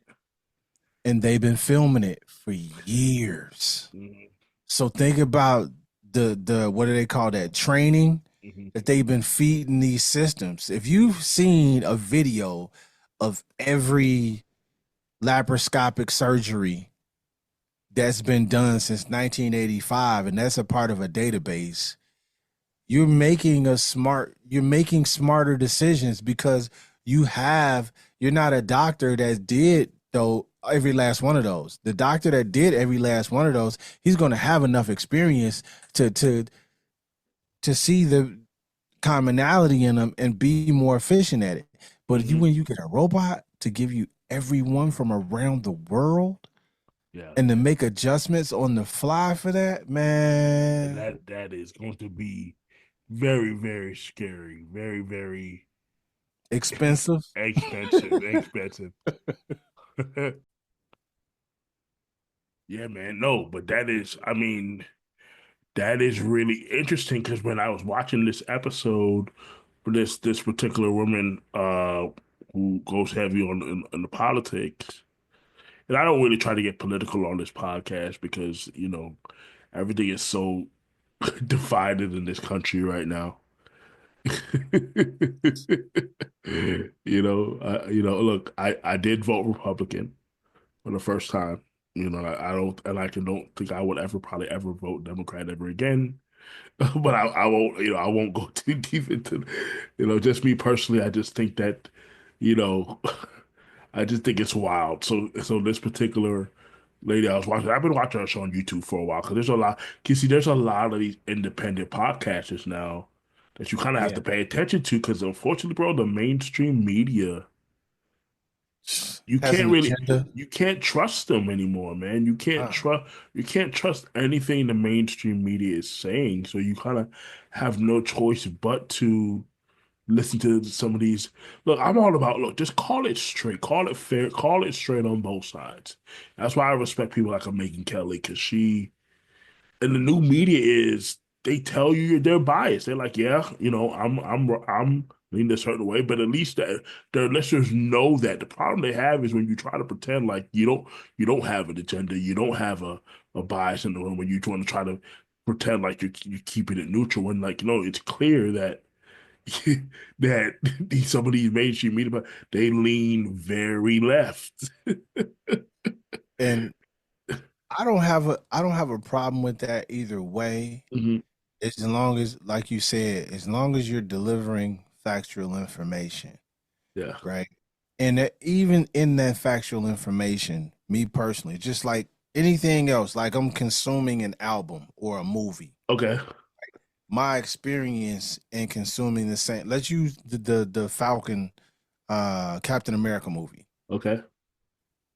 and they've been filming it for years. Hmm. So think about the what do they call that training Hmm. that they've been feeding these systems. If you've seen a video of every laparoscopic surgery that's been done since 1985 and that's a part of a database, you're making smarter decisions because you're not a doctor that did though every last one of those. The doctor that did every last one of those, he's going to have enough experience to see the commonality in them and be more efficient at it. But Hmm. when you get a robot to give you everyone from around the world Yeah, and to make adjustments on the fly for that, and man, that is going to be very, very scary, very, very expensive. expensive, expensive. Yeah, man. No, but that is, I mean, that is really interesting because when I was watching this episode for this particular woman, who goes heavy on the politics, and I don't really try to get political on this podcast because everything is so divided in this country right now. Look, I did vote Republican for the first time. I don't, and don't think I would ever probably ever vote Democrat ever again. But I won't, I won't go too deep into, just me personally. I just think that, you know, I just think it's wild. So this particular lady I was watching, I've been watching her show on YouTube for a while because there's a lot. You see, there's a lot of these independent podcasters now that you kind of have Yeah. to pay attention to because unfortunately, bro, the mainstream media, you Has can't an really agenda. you can't trust them anymore, man. You can't trust anything the mainstream media is saying. So you kind of have no choice but to listen to some of these. Look, I'm all about, look, just call it straight, call it fair, call it straight on both sides. That's why I respect people like a Megan Kelly, because and the new media is they tell you they're biased. They're like, yeah, I'm leaning a certain way, but at least their listeners know that. The problem they have is when you try to pretend like you don't have an agenda, you don't have a bias in the room, when you want to try to pretend like you're keeping it neutral, and like, it's clear that that some of these mainstream media, but they lean very left. And I don't have a problem with that either way. Hmm. As long as, like you said, as long as you're delivering factual information, Yeah. right? And even in that factual information, me personally, just like anything else, like I'm consuming an album or a movie, Okay. my experience in consuming the same, let's use the Falcon Captain America movie. Okay.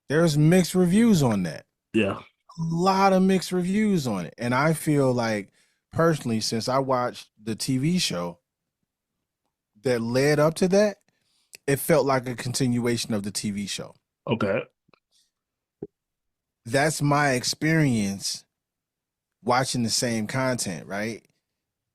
There's mixed reviews on that. Yeah. A lot of mixed reviews on it. And I feel like personally, since I watched the TV show that led up to that, it felt like a continuation of the TV show. Okay. That's my experience watching the same content, right?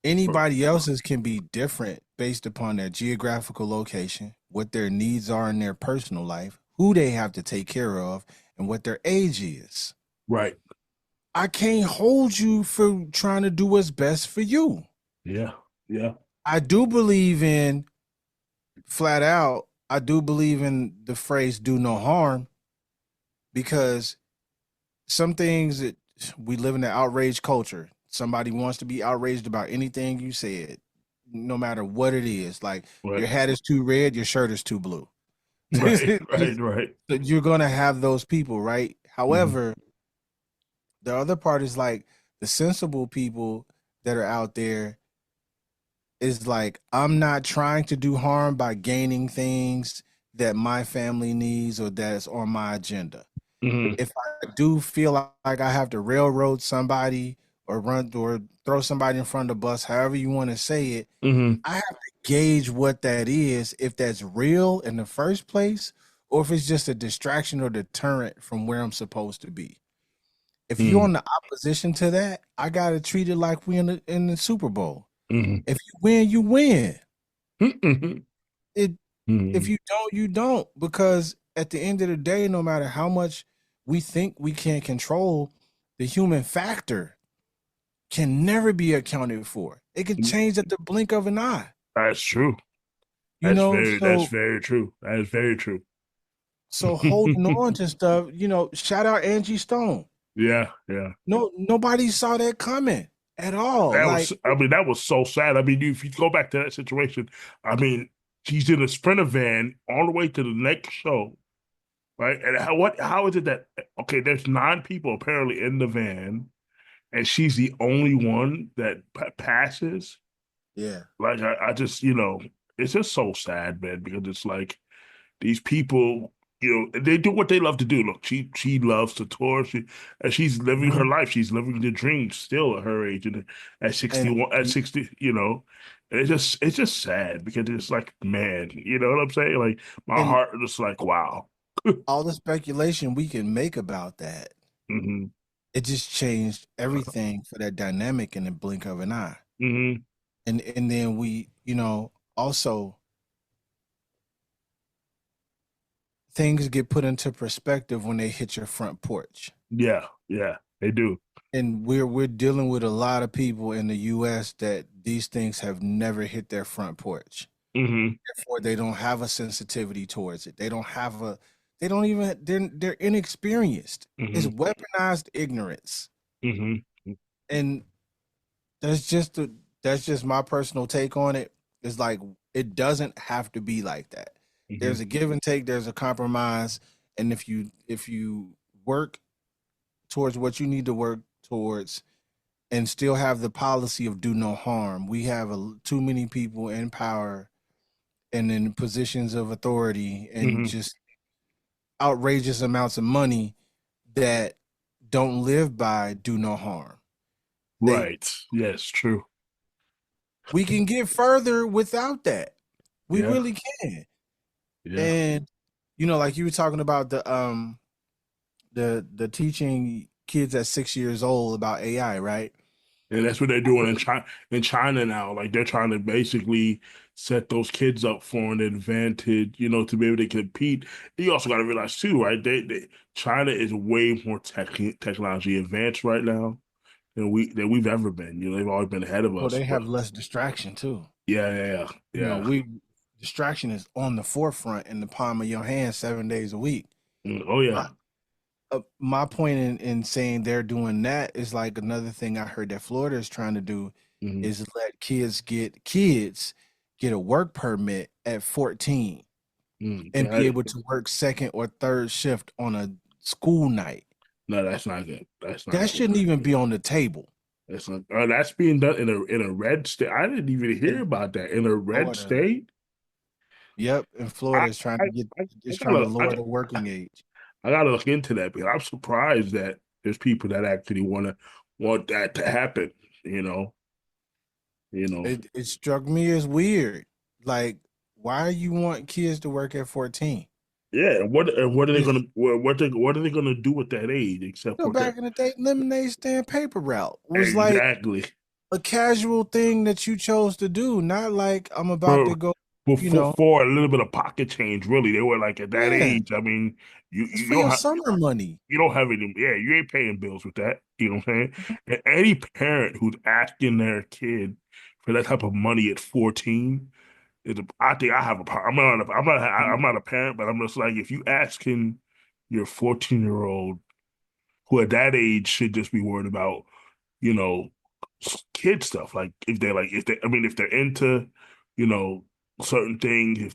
Anybody else's can be different based upon their geographical location, what their needs are in their personal life, who they have to take care of, and what their age is. Right. I can't hold you for trying to do what's best for you. Yeah. Yeah. I do believe in, flat out, I do believe in the phrase do no harm, because some things that we live in an outrage culture. Somebody wants to be outraged about anything you said, no matter what it is. Like, Right. your hat is too red, your shirt is too blue. Right. Right. Right. You're gonna have those people, right? Hmm. However, the other part is like the sensible people that are out there is like, I'm not trying to do harm by gaining things that my family needs or that's on my agenda. Hmm. If I do feel like I have to railroad somebody or run or throw somebody in front of the bus, however you want to say it, Hmm. I have to gauge what that is, if that's real in the first place, or if it's just a distraction or deterrent from where I'm supposed to be. If you're on Hmm. the opposition to that, I gotta treat it like we in the Super Bowl. Hmm. If you win, you win. Hmm. It If Hmm. you don't, you don't. Because at the end of the day, no matter how much we think we can control, the human factor can never be accounted for. It can change at the blink of an eye. That's true. You know, That's very true. That is very true. so holding on to stuff, shout out Angie Stone. Yeah. Yeah. No, nobody saw that coming at all. That Like, was, I mean, that was so sad. I mean, if you go back to that situation, I mean, she's in a Sprinter van all the way to the next show, right? And how is it that, okay, there's 9 people apparently in the van, and she's the only one that passes? yeah. Like, I just, it's just so sad, man, because it's like these people, they do what they love to do. Look, she loves to tour. And she's living her Mhm. life. She's living the dream still at her age, and at And 61, at 60, and it's just sad because it's like, man, you know what I'm saying? Like, my and heart is just like, wow. all the speculation we can make about that, Hmm. it just changed everything for that dynamic in the blink of an eye. Hmm. And then we, also things get put into perspective when they hit your front porch. Yeah, yeah, they do. And we're dealing with a lot of people in the US that these things have never hit their front porch. Hmm. Therefore, they don't have a sensitivity towards it. They don't have a they don't even they're inexperienced. It's Hmm. weaponized ignorance. Hmm. And that's just that's just my personal take on it. It's like, it doesn't have to be like that. Hmm. There's a give and take, there's a compromise, and if you work towards what you need to work towards, and still have the policy of do no harm. We have too many people in power and in positions of authority and Hmm. just outrageous amounts of money that don't live by do no harm. They Right. Yes, true. We can get further without that. We Yeah. really can. Yeah. And like you were talking about the teaching kids at 6 years old about AI, right? And that's what they're doing in China. In China now, like they're trying to basically set those kids up for an advantage, to be able to compete. You also got to realize too, right? China is way more technology advanced right now than we've ever been. They've always been ahead of Well, us. they But have less distraction too. yeah, yeah, yeah. We distraction is on the forefront in the palm of your hand 7 days a week. Oh My, yeah. my point in saying they're doing that is like another thing I heard that Florida is trying to do Hmm. is let kids get a work permit at 14 and be That, able to work second or third shift on a school night. no, that's not good. That's not That good. shouldn't even be on the table. That's not. That's being done in a red state. I didn't even hear In about that in a red Florida. state. Yep, and I Florida is trying I, to get I is trying to gotta lower the working age. I gotta look into that because I'm surprised that there's people that actually want that to happen. You know, you know. It struck me as weird. Like, why you want kids to work at 14? Yeah, and what are they Is gonna what are they gonna do with that age except work at back in the day, lemonade stand paper route was like exactly a casual thing that you chose to do, not like I'm about for to go, for you for, know, for a little bit of pocket change. Really, they were like at that yeah, age. I mean, you it's you for don't your have. summer money. You don't have any, yeah, you ain't paying bills with that. You know what I'm saying? And any parent who's asking their kid for that type of money at 14 I think I have a problem. I'm not a parent, but I'm just like, if you asking your 14-year-old who at that age should just be worried about you know, kid stuff. If they're into, you know, certain things, if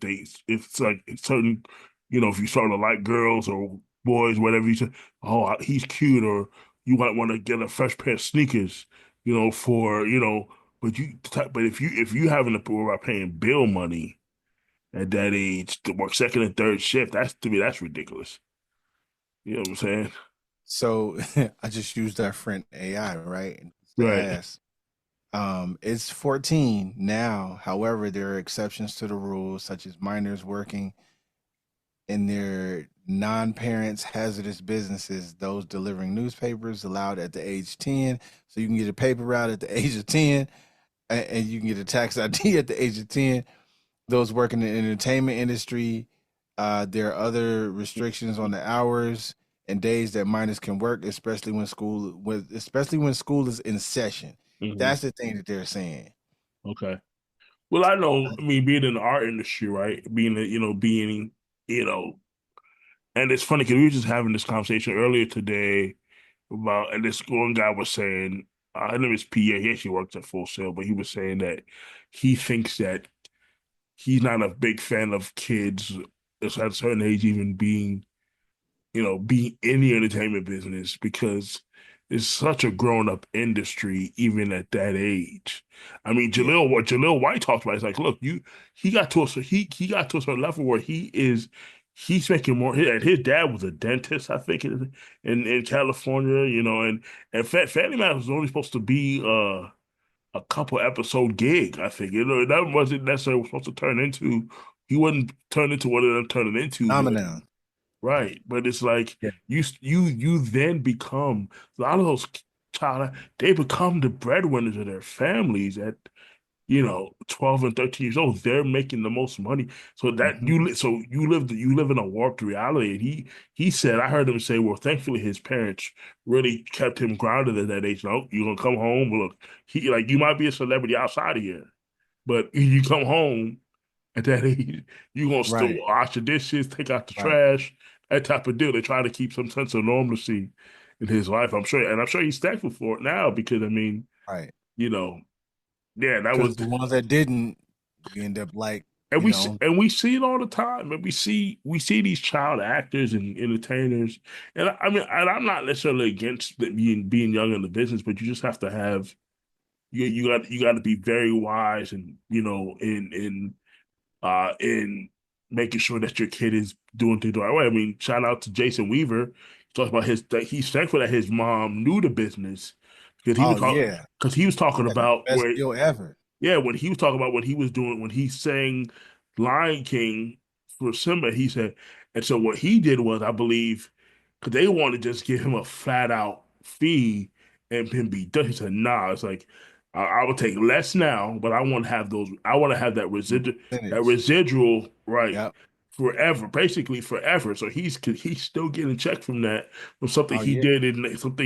it's like certain, if you sort of like girls or boys, whatever you say, oh, he's cute, or you might want to get a fresh pair of sneakers, but if you having to worry about paying bill money at that age to work second and third shift, to me, that's ridiculous. You know what I'm saying? So I just used our friend AI, right? To Right. ask. It's 14 now. However, there are exceptions to the rules, such as minors working in their non-parents hazardous businesses, those delivering newspapers allowed at the age 10. So you can get a paper route at the age of 10, and you can get a tax ID at the age of 10. Those working in the entertainment industry, there are other restrictions on the hours and days that minors can work, especially when school is in session. Hmm. That's the thing that they're saying. Okay. Well, I know, I mean, being in the art industry, right? You know, and it's funny because we were just having this conversation earlier today and this one guy was saying, his name is PA, he actually works at Full Sail, but he was saying that he thinks that he's not a big fan of kids at a certain age even being in the entertainment business because it's such a grown-up industry, even at that age. I mean, Yeah. Jaleel White talked about it. It's like, look, he got to a certain level where he's making more. His dad was a dentist, I think, in California, and Family Man was only supposed to be a couple episode gig, I think. That wasn't necessarily supposed to turn into. He wasn't turned into what it ended up turning into, but Phenomenon. right, but it's like Yeah. you then become a lot of those child they become the breadwinners of their families at 12 and 13 years old. They're making the most money. So that Hmm. you live in a warped reality. And he said, I heard him say, well, thankfully his parents really kept him grounded at that age. No, you're gonna come home. Look, you might be a celebrity outside of here, but you come home at that age, you gonna still Right. wash the dishes, take out the Right. trash, that type of deal. They try to keep some sense of normalcy in his life. I'm sure he's thankful for it now because I mean, Right. you know, yeah, that Because was the ones that didn't, you end up like And you know. we see it all the time, and we see these child actors and entertainers, and I mean, and I'm not necessarily against being young in the business, but you just have to have you got to be very wise and in making sure that your kid is doing things the right way. I mean, shout out to Jason Weaver. He talks about that he's thankful that his mom knew the business Oh yeah, because he was he talking had the about best where deal ever. yeah, when he was talking about what he was doing when he sang Lion King for Simba, he said, and so what he did was, I believe, because they wanted to just give him a flat out fee and him be done. He said, "Nah, it's like I will take less now, but I want to have those. I want to have that Percentage. residual right Yep. forever, basically forever." So he's still getting a check from that from Oh yeah. something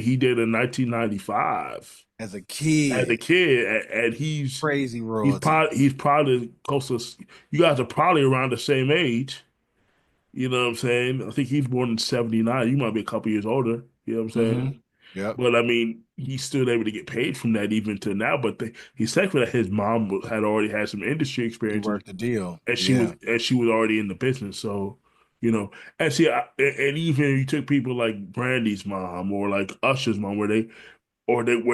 he did in 1995 As a as a kid, kid, and crazy royalty. he's probably close to you guys are probably around the same age. You know what I'm saying? I think he's born in '79. You might be a couple years older. You know what I'm saying? Mm-hmm. Yep. But I mean, he's still able to get paid from that even to now. But he's thankful that his mom had already had some industry He experiences, worked the deal. and Yeah. she was already in the business. So, and see, and even you took people like Brandy's mom or like Usher's mom, where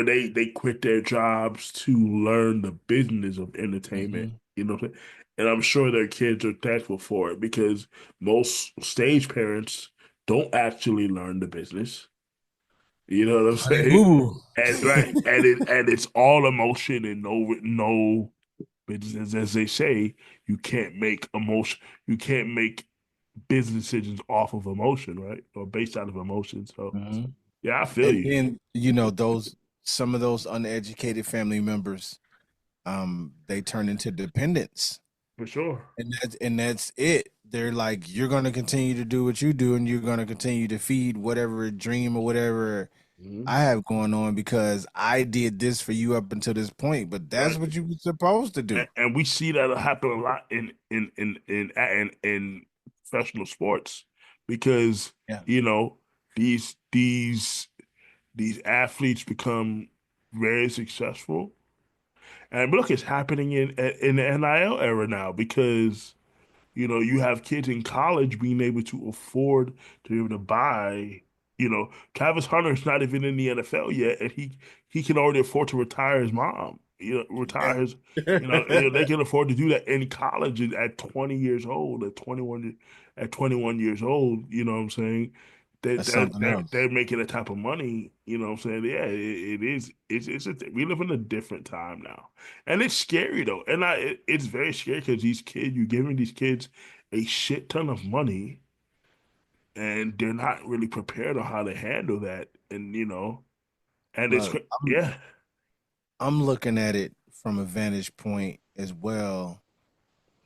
they quit their jobs to learn the business of entertainment. Mm-hmm. You know what I'm saying? And I'm sure their kids are thankful for it because most stage parents don't actually learn the business. You know what I'm Honey saying? boo. And right, and it's all emotion and no business. As they say, you can't make business decisions off of emotion, right? Or based out of emotion. So Hmm. yeah, I feel And you then, those some of those uneducated family members, they turn into dependents. for sure. And that's it. They're like, you're gonna continue to do what you do, and you're gonna continue to feed whatever dream or whatever Mhm. I have going on because I did this for you up until this point. But that's Right. what you were supposed to do. And we see that happen a lot in professional sports because Yeah. you know these these these athletes become very successful, and look, it's happening in the NIL era now because you have kids in college being able to afford to be able to buy. Travis Hunter's not even in the NFL yet, and he can already afford to retire his mom. Yeah. Retire his. They can afford to do that in college at 20 years old, at 21 years old. You know what I'm saying? That's something else. They're making a type of money. You know what I'm saying? Yeah, it is. We live in a different time now. And it's scary though, and it's very scary because you're giving these kids a shit ton of money, and they're not really prepared on how to handle that, and Look, I'm yeah, I'm looking at it from a vantage point as well.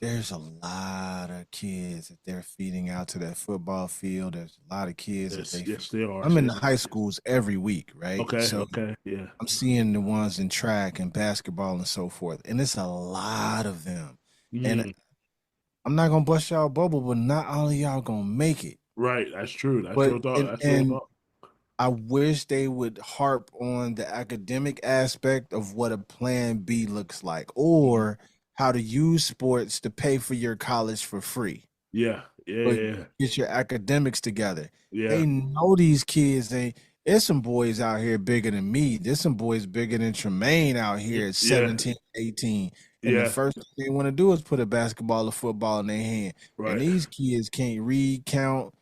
There's a lot of kids that they're feeding out to that football field. There's a lot of kids that yes, they feed. yes, they are. I'm in the high schools every week, right? Okay, So okay, yeah, I'm seeing the ones in track and basketball and so forth, and it's a lot of them. And mm, I'm not gonna bust y'all bubble, but not all of y'all gonna make it. right. That's true. That's But real thought. and That's real and thought. I wish they would harp on the academic aspect of what a plan B looks like, Mhm. or how to use sports to pay for your college for free, Yeah, yeah, but yeah, get your academics together. yeah, They know these kids. There's some boys out here bigger than me. There's some boys bigger than Tremaine out yeah, here at yeah, 17, 18. And the yeah. first thing they want to do is put a basketball or football in their hand. And Right. these kids can't read, count,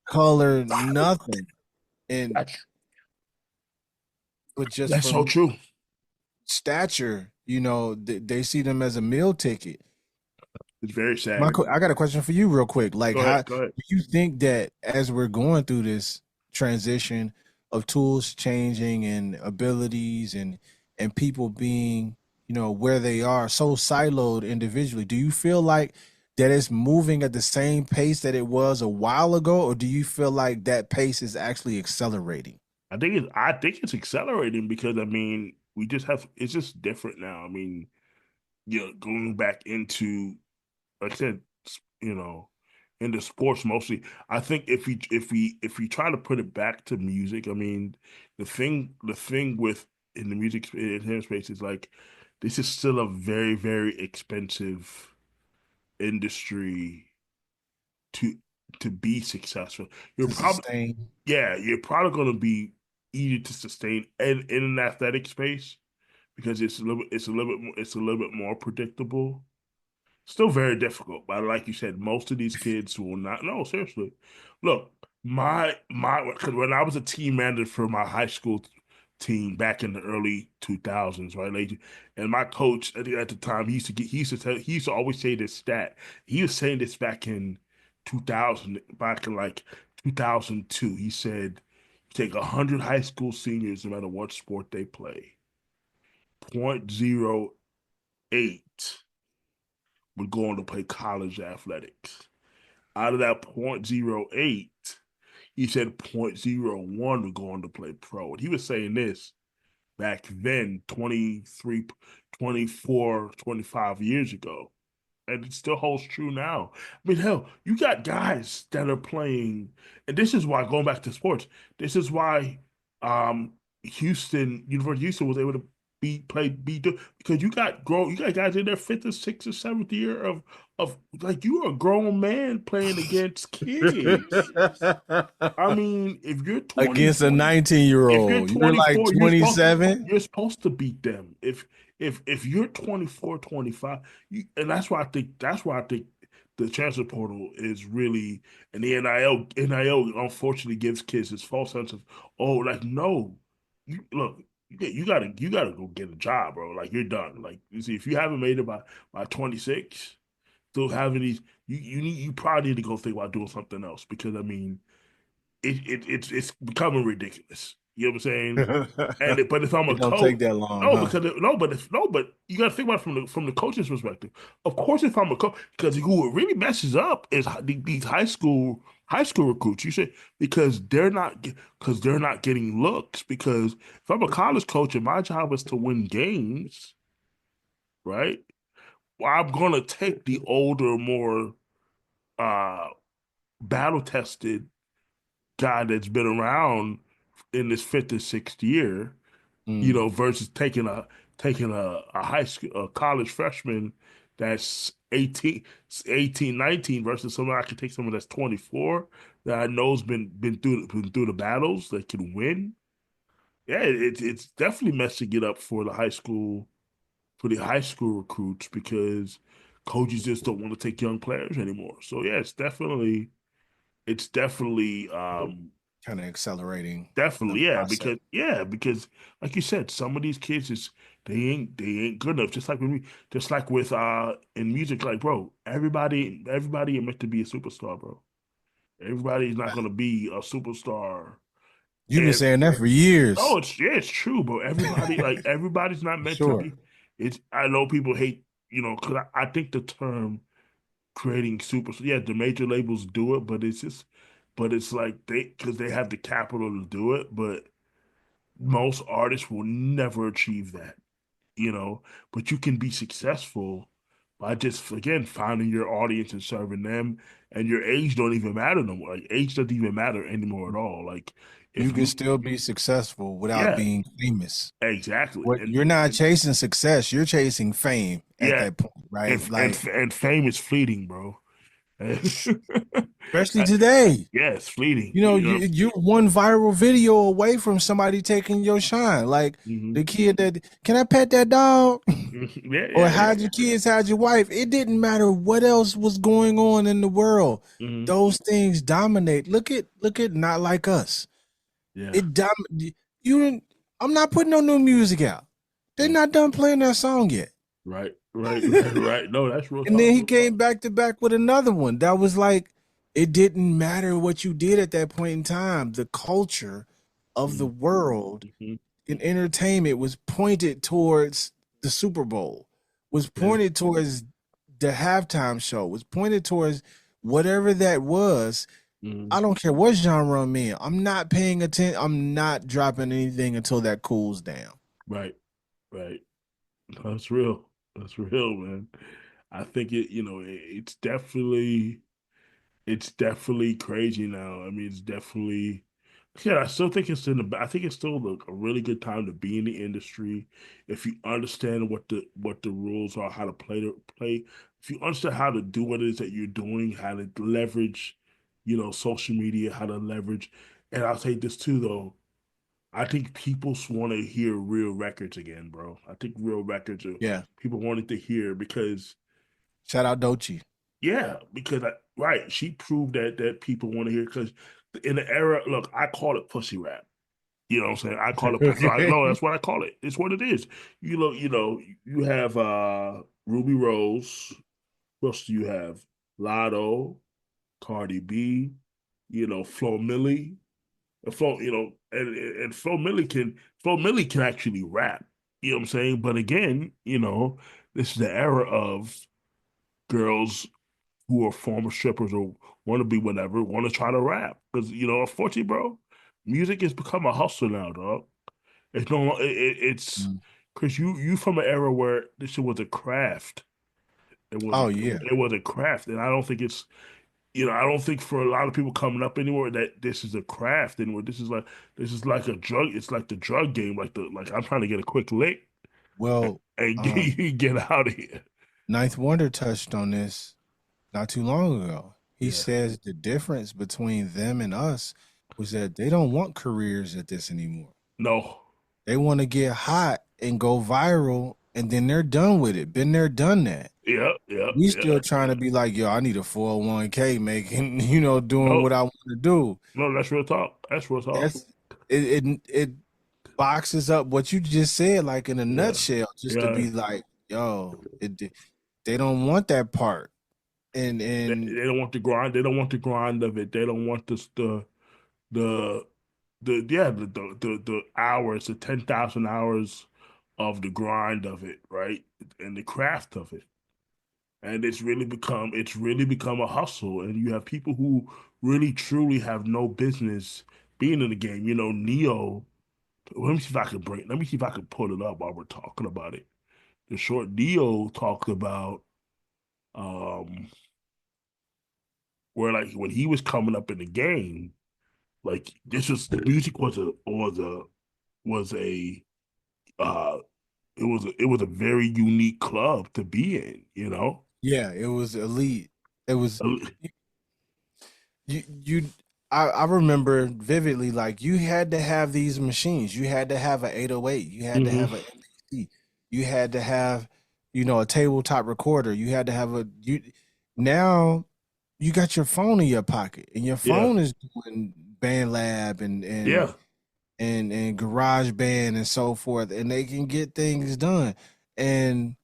color, nothing. And That's but just that's so from true. stature, they see them as a meal ticket. It's very sad. Michael, I got a question for you, real quick. Like, Go how ahead. Go ahead. do you think that as we're going through this transition of tools changing and abilities and people being, where they are so siloed individually, do you feel like that it's moving at the same pace that it was a while ago, or do you feel like that pace is actually accelerating? I think it's accelerating because I mean it's just different now. I mean, going back into like I said, you know, into sports mostly. I think if we try to put it back to music, I mean, the thing with in the music in hip space is like this is still a very, very expensive. industry to be successful. You're To probably sustain. yeah, you're probably going to be easy to sustain in an athletic space because it's a little bit more predictable. Still very difficult, but like you said, most of these kids will not. No, seriously. Look, cause when I was a team manager for my high school team back in the early 2000s, right? Like, and my coach at the time, he used to always say this stat. He was saying this back in 2000, back in like 2002. He said, you take 100 high school seniors, no matter what sport they play, 0.08 would go on to play college athletics. Out of that 0.08, he said 0.01 would go on to play pro. And he was saying this back then, 23, 24, 25 years ago. And it still holds true now. I mean, hell, you got guys that are playing, and this is why, going back to sports, this is why University of Houston was able to beat because you got guys in their fifth or sixth or seventh year of like you are a grown man playing against kids. I mean, if you're Against a 24, 19 year if you're old. You're like 24, 27. you're supposed to beat them. If you're 24, 25, and that's why I think the transfer portal is really and the NIL unfortunately gives kids this false sense of oh like no, you look you gotta go get a job, bro. Like you're done. Like you see, if you haven't made it by 26, still having these you probably need to go think about doing something else because I mean it's becoming ridiculous. You know what I'm saying? But if I'm a It don't take coach, that long, no, huh? because no, but you got to think about it from the coach's perspective. Of course, if I'm a coach, because who it really messes up is these high school recruits. You say because they're not getting looks. Because if I'm a college coach and my job is to win games, right? Well, I'm gonna take the older, more uh battle tested guy that's been around in this fifth or sixth year, you Mm. know, versus taking a high school a college freshman that's 19 versus someone I can take someone that's 24 that I know's been through the battles that can win. Yeah, it's definitely messing it up for the high school recruits because coaches just don't want to take young players anymore. So yeah, it's definitely Kind of accelerating the definitely, process. because like you said, some of these kids is they ain't good enough. Just like with me, just like with in music, like bro, everybody ain't meant to be a superstar, bro. Everybody's not gonna be a superstar. You've been And saying that for no, years. it's true, bro. Everybody's not meant to Sure. be. It's I know people hate, you know, because I think the term creating super, yeah, the major labels do it, but it's like because they have the capital to do it, but most artists will never achieve that, you know. But you can be successful by just again finding your audience and serving them, and your age don't even matter no more. Like age doesn't even matter anymore at all. Like You if can you, still be successful without yeah, being famous. exactly, What you're not chasing success, you're chasing fame at yeah, that point, right? Like, and fame is fleeting, bro. especially today. Yeah, it's fleeting. You know, You know. you're one viral video away from somebody taking your shine. Like Hmm. the kid that, can I pet that dog? Yeah, Or yeah, yeah. hide your kids, hide your wife. It didn't matter what else was going on in the world. Hmm. Those things dominate. Look at Not Like Us. Yeah. It dom you didn't I'm not putting no new music out. They're Mm. not done playing that song yet. Right, right, right, right. No, that's real And talk. then he came back to back with another one. That was like, it didn't matter what you did at that point in time. The culture of the Hmm. world Hmm. in entertainment was pointed towards the Super Bowl, was Yeah. pointed towards the halftime show, was pointed towards whatever that was. Hmm. I don't care what genre I'm in. I'm not paying attention. I'm not dropping anything until that cools down. Right, right. That's real. That's real, man. I think it's definitely crazy now. I mean, it's definitely Yeah, I still think it's I think it's still a really good time to be in the industry if you understand what the rules are, how to play. If you understand how to do what it is that you're doing, how to leverage, social media, how to leverage. And I'll say this too, though. I think people want to hear real records again, bro. I think real records are Yeah. people wanted to hear because Shout out Dochi. yeah, because right, she proved that people want to hear because in the era, look, I call it pussy rap. You know what I'm saying? I call it no, that's what I call it. It's what it is. You have Ruby Rose. What else do you have? Lotto, Cardi B, Flo Milli. Flo, and Flo Milli can actually rap. You know what I'm saying? But again, this is the era of girls who are former strippers or want to be whatever, want to try to rap. Because, unfortunately, bro, music has become a hustle now, dog. It's no, it's Mm. Chris. You from an era where this shit was a craft. Oh yeah. It was a craft, and I don't think it's I don't think for a lot of people coming up anymore that this is a craft anymore. This is like a drug. It's like the drug game. Like I'm trying to get a quick lick Well, and get out of here. Ninth Wonder touched on this not too long ago. He Yeah. says the difference between them and us was that they don't want careers at this anymore. No. They want to get hot and go viral, and then they're done with it. Been there, done that. Yeah. Yeah. We Yeah. still trying to be like, yo, I need a 401k making, doing No. what I want to do. No. That's real talk. That's real talk. That's it boxes up what you just said, like in a Yeah. nutshell, just to Yeah. be like, yo, they don't want that part. And They don't want the grind. They don't want the grind of it. They don't want the the hours, the 10,000 hours of the grind of it, right? And the craft of it. And it's really become a hustle. And you have people who really truly have no business being in the game. Neo, let me see if I can pull it up while we're talking about it. The short Neo talked about where like when he was coming up in the game, like this was the music was a uh it was a very unique club to be in. yeah, it was elite. It was Uh, you I remember vividly, like you had to have these machines. You had to have an 808, you had to have mhm. an MPC, you had to have, a tabletop recorder, you had to have a you now you got your phone in your pocket, and your Yeah, phone is doing band lab yeah, and garage band and so forth, and they can get things done. And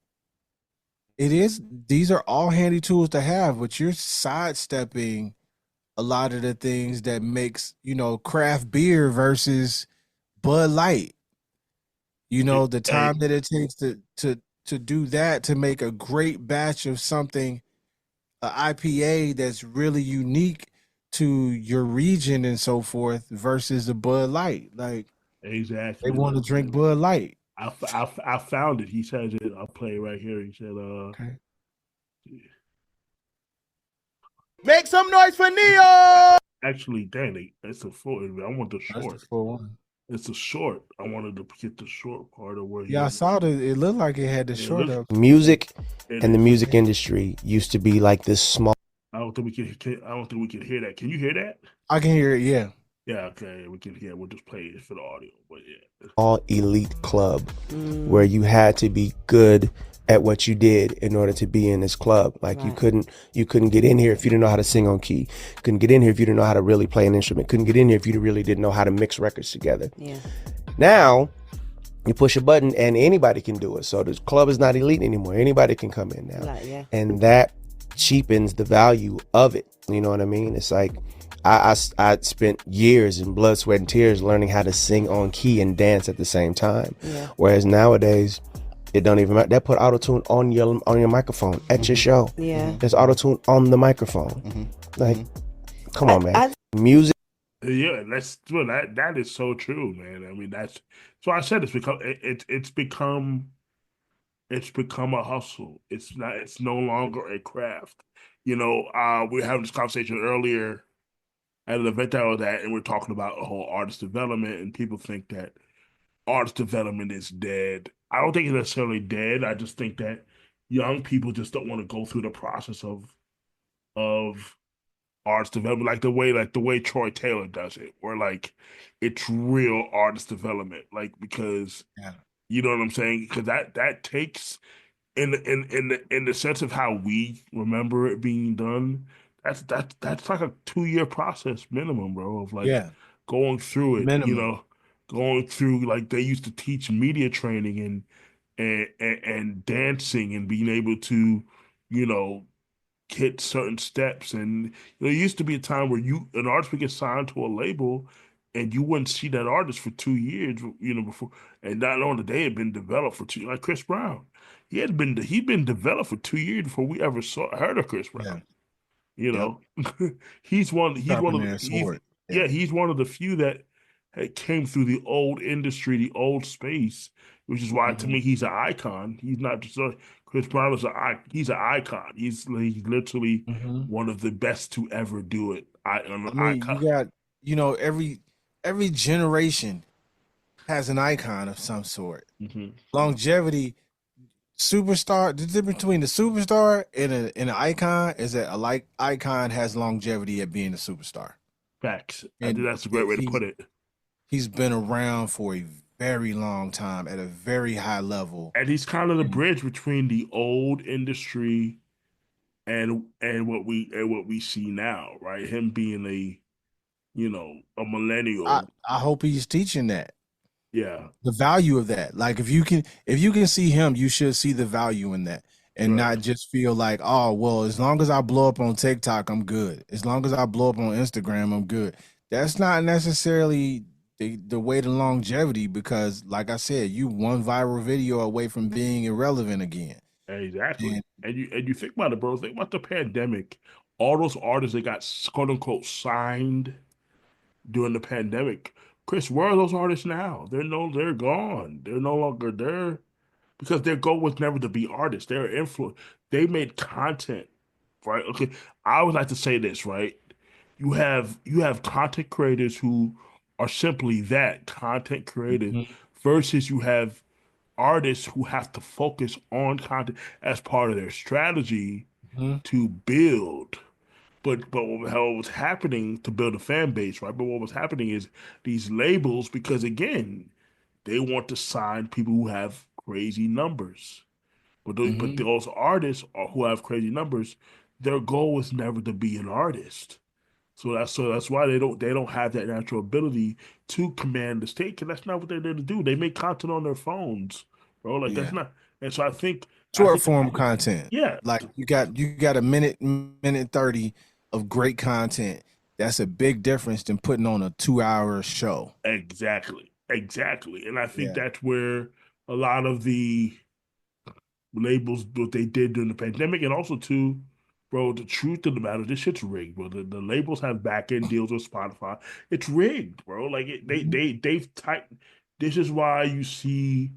these are all handy tools to have, but you're sidestepping a lot of the things that makes, craft beer versus Bud Light. The hey, time that it takes to do that, to make a great batch of something, a IPA that's really unique to your region and so forth, versus a Bud Light. Like they exactly. want to Look, drink Bud Light. I found it. He says it. I'll play it right here. He said, Okay. Make some noise for Neo! actually, Danny, it's a full. I want the That's the short. full one. It's a short. I wanted to get the short part of where Yeah, I he. saw that. It looked like it had the Yeah, short look, up. Music it and the is. music industry used to be like this small I don't think we can. I don't think we can hear that. Can you hear that? I can hear it. Yeah. Yeah, okay, we can hear. We'll just play it for the audio. But yeah, elite club where you had to be good at what you did in order to be in this club. Like you couldn't get in here if you didn't know how to sing on key. Couldn't get in here if you didn't know how to really play an instrument. Couldn't get in here if you really didn't know how to mix records together. Yeah. Now you push a button and anybody can do it. So the club is not elite anymore. Anybody can come in now. Like, yeah. And that cheapens the value of it. You know what I mean? It's like I spent years in blood, sweat, and tears learning how to sing on key and dance at the same time. Yeah. Whereas nowadays, it don't even matter. They put autotune on your microphone at your show. Yeah. There's autotune on the microphone. Like, come on, man. Music. yeah, that is so true, man. I mean, that's so I said it's become a hustle. It's not. It's no longer a craft. We were having this conversation earlier at an event that I was at, and we're talking about the whole artist development, and people think that artist development is dead. I don't think it's necessarily dead. I just think that young people just don't want to go through the process of artist development like the way Troy Taylor does it, where like it's real artist development, like because Yeah. you know what I'm saying? Because that takes in the sense of how we remember it being done, that's like a 2 year process minimum, bro, of like Yeah. going through it, Minimum. going through like they used to teach media training and dancing and being able to, you know, hit certain steps. And there used to be a time where an artist would get signed to a label and you wouldn't see that artist for 2 years, before. And not only they had been developed for two, like Chris Brown, he'd been developed for 2 years before we ever heard of Chris Yeah. Brown. You Yep. know, he's one of Sharpening their sword. Yeah. yeah, he's one of the few that had came through the old industry, the old space, which is why to Hmm. me he's an icon. He's not just Chris Brown is he's an icon. He's literally Hmm. one of the best to ever do it. An I mean, icon. you got, every generation has an icon of some sort. Hmm. Longevity, superstar. The difference between the superstar and an icon is that icon has longevity at being a superstar, Facts. I think and that's a great way to he's put it. he's been around for a very long time at a very high level. And he's kind of the And bridge between the old industry and what we see now, right? Him being a I millennial. I hope he's teaching that, Yeah, the value of that. Like if you can see him, you should see the value in that, and right. not just feel like, oh well, as long as I blow up on TikTok, I'm good. As long as I blow up on Instagram, I'm good. That's not necessarily the way to longevity, because like I said, you one viral video away from being irrelevant again. Exactly. And And you think about it, bro. Think about the pandemic. All those artists that got quote unquote signed during the pandemic. Chris, where are those artists now? They're gone. They're no longer there because their goal was never to be artists. They're influ. They made content, right? Okay, I would like to say this, right? You have content creators who are simply that, content creators, Mhm, versus you have artists who have to focus on content as part of their strategy mhm, to build. But what was happening to build a fan base, right? But what was happening is these labels, because again, they want to sign people who have crazy numbers. But mhm. those artists who have crazy numbers, their goal was never to be an artist. So that's why they don't have that natural ability to command the stage, because that's not what they're there to do. They make content on their phones, bro. Like that's Yeah. not. And so I Short think, form content. yeah, Like you got a minute 30 of great content. That's a big difference than putting on a 2 hour show. exactly, exactly. And I think Yeah. that's where a lot of the labels what they did during the pandemic, and also too, bro. The truth of the matter, this shit's rigged, bro. The labels have back end deals with Spotify. It's rigged, bro. Like Mhm. they've typed. This is why you see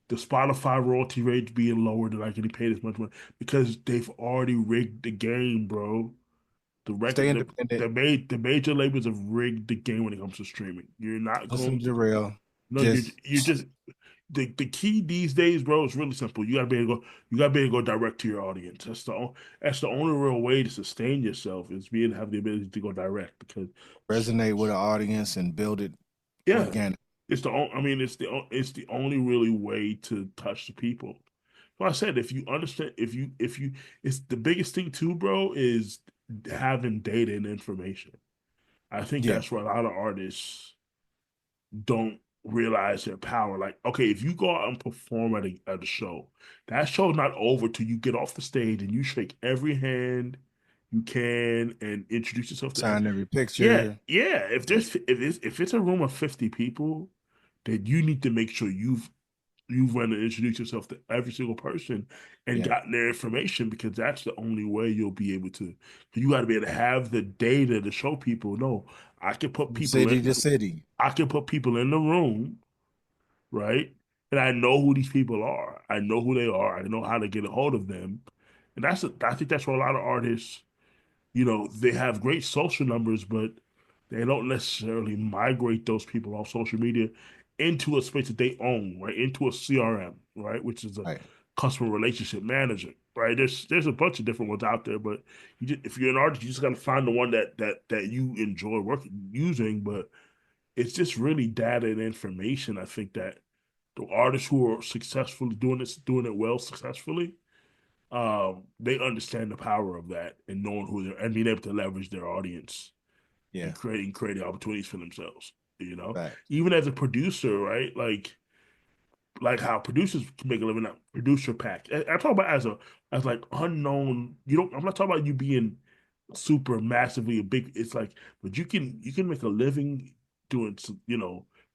the Spotify royalty rates being lower than like getting paid as much money, because they've already rigged the game, bro. The Stay record, independent. the major labels have rigged the game when it comes to streaming. You're not Listen going to to, Durell. no, Just you're just the key these days, bro, is really simple. You gotta be able to go direct to your audience. That's the only real way to sustain yourself, is being have the ability to go direct, because resonate with an audience and build it yeah, organic. I mean it's the only really way to touch the people. Like I said, if you understand, if you it's the biggest thing too, bro, is having data and information. I think Yeah. that's where a lot of artists don't realize their power. Like, okay, if you go out and perform at a show, that show's not over till you get off the stage and you shake every hand you can and introduce yourself to every. Sign every Yeah, picture. yeah. If it's a room of 50 people, then you need to make sure you've run and introduced yourself to every single person and Yeah. gotten their information, because that's the only way you'll be able to. You got to be able to have the data to show people, no, I can put From people city in. to city. I can put people in the room, right? And I know who these people are. I know who they are. I know how to get a hold of them. I think that's where a lot of artists, they have great social numbers, but they don't necessarily migrate those people off social media into a space that they own, right? Into a CRM, right? Which is a Right. customer relationship manager, right? There's a bunch of different ones out there, but if you're an artist, you just got to find the one that you enjoy working using. But it's just really data and information. I think that the artists who are successfully doing it well successfully, they understand the power of that and knowing who they're and being able to leverage their audience and Yeah. creating opportunities for themselves. You know, Facts. even as a producer, right? Like how producers can make a living out producer pack. I talk about as like unknown. You don't. I'm not talking about you being super massively a big. It's like, but you can make a living doing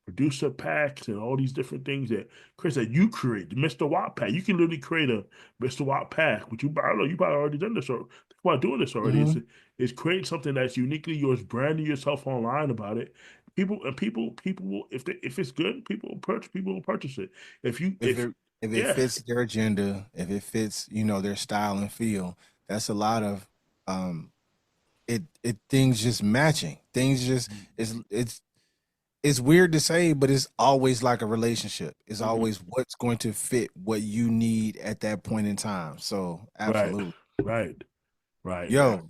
producer packs and all these different things that Chris that you create. The Mr. Watt pack. You can literally create a Mr. Watt pack, which I don't know you probably already done this or think about doing this already. Hmm. It's creating something that's uniquely yours, branding yourself online about it. People will if it's good, people will purchase it. If you If if it if it yeah. fits their agenda, if it fits, their style and feel, that's a lot of um it things just matching. Things just it's weird to say, but it's always like a relationship. It's Mhm. always what's going to fit what you need at that point in time. So Right, absolutely. right, right. Yo,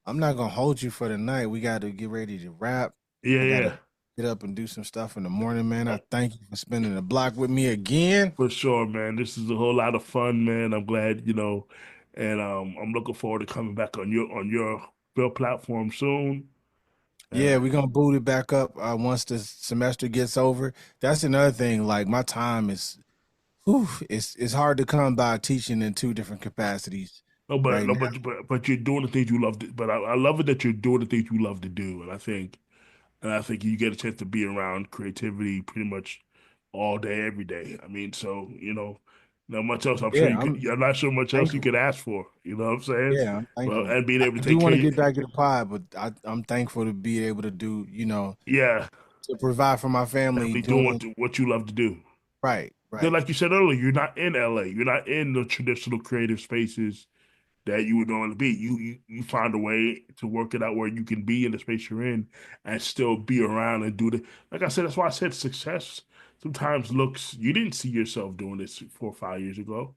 I'm not gonna hold you for the night. We got to get ready to wrap. Yeah, I gotta yeah. get up and do some stuff in the morning, man. I thank you for spending the block with me again. For sure, man. This is a whole lot of fun, man. I'm glad, and I'm looking forward to coming back on your platform soon. Yeah, And we're gonna boot it back up once the semester gets over. That's another thing. Like my time is, whew, it's hard to come by teaching in two different capacities no, but right no, now. but you're doing the things you love to. But I love it that you're doing the things you love to do, and I think you get a chance to be around creativity pretty much all day, every day. I mean, so not much else. I'm sure Yeah, you could. I'm I'm not sure much else you thankful. could ask for. You know what I'm saying? Yeah, I'm Well, thankful. and being able to I do take want care. to get back to the pod, but I'm thankful to be able to do, Yeah, to provide for my family definitely doing doing what you love to do. right, Then, right. like you said earlier, you're not in LA. You're not in the traditional creative spaces that you would normally be. You find a way to work it out where you can be in the space you're in and still be around and do the. Like I said, that's why I said success sometimes looks. You didn't see yourself doing this 4 or 5 years ago,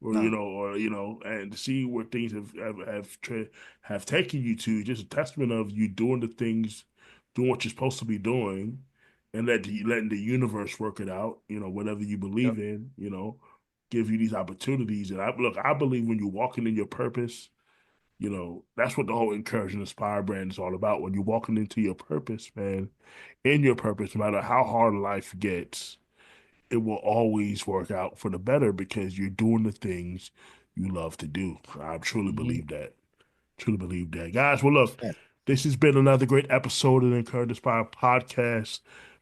No, and to see where things have taken you to, just a testament of you doing the things, doing what you're supposed to be doing, and letting the universe work it out. Whatever you yep. believe in, give you these opportunities. And I believe when you're walking in your purpose, that's what the whole Encourage and Inspire brand is all about. When you're walking into your purpose, man, in your purpose, no matter how hard life gets, it will always work out for the better because you're doing the things you love to do. I truly Hmm. believe that. Truly believe that. Guys, well, look, this has been another great episode of the Encourage Inspire podcast.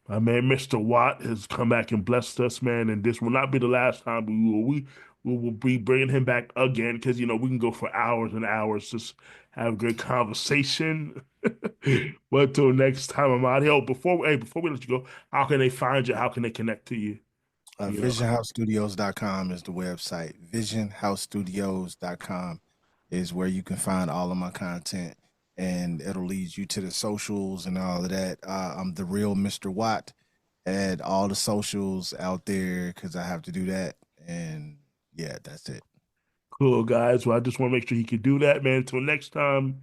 My man, Mr. Watt, has come back and blessed us, man, and this will not be the last time we will be bringing him back again because, we can go for hours and hours, just have a good conversation. But until next time, I'm out here. Oh, before we let you go, how can they find you? How can they connect to you? You know, VisionHouseStudios.com is the website. VisionHouseStudios.com is where you can find all of my content, and it'll lead you to the socials and all of that. I'm the real Mr. Watt at all the socials out there because I have to do that. And yeah, that's it. cool guys. Well, I just want to make sure he can do that, man. Until next time,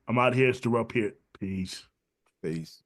I'm out here. It's Durell Peart. Peace. Peace.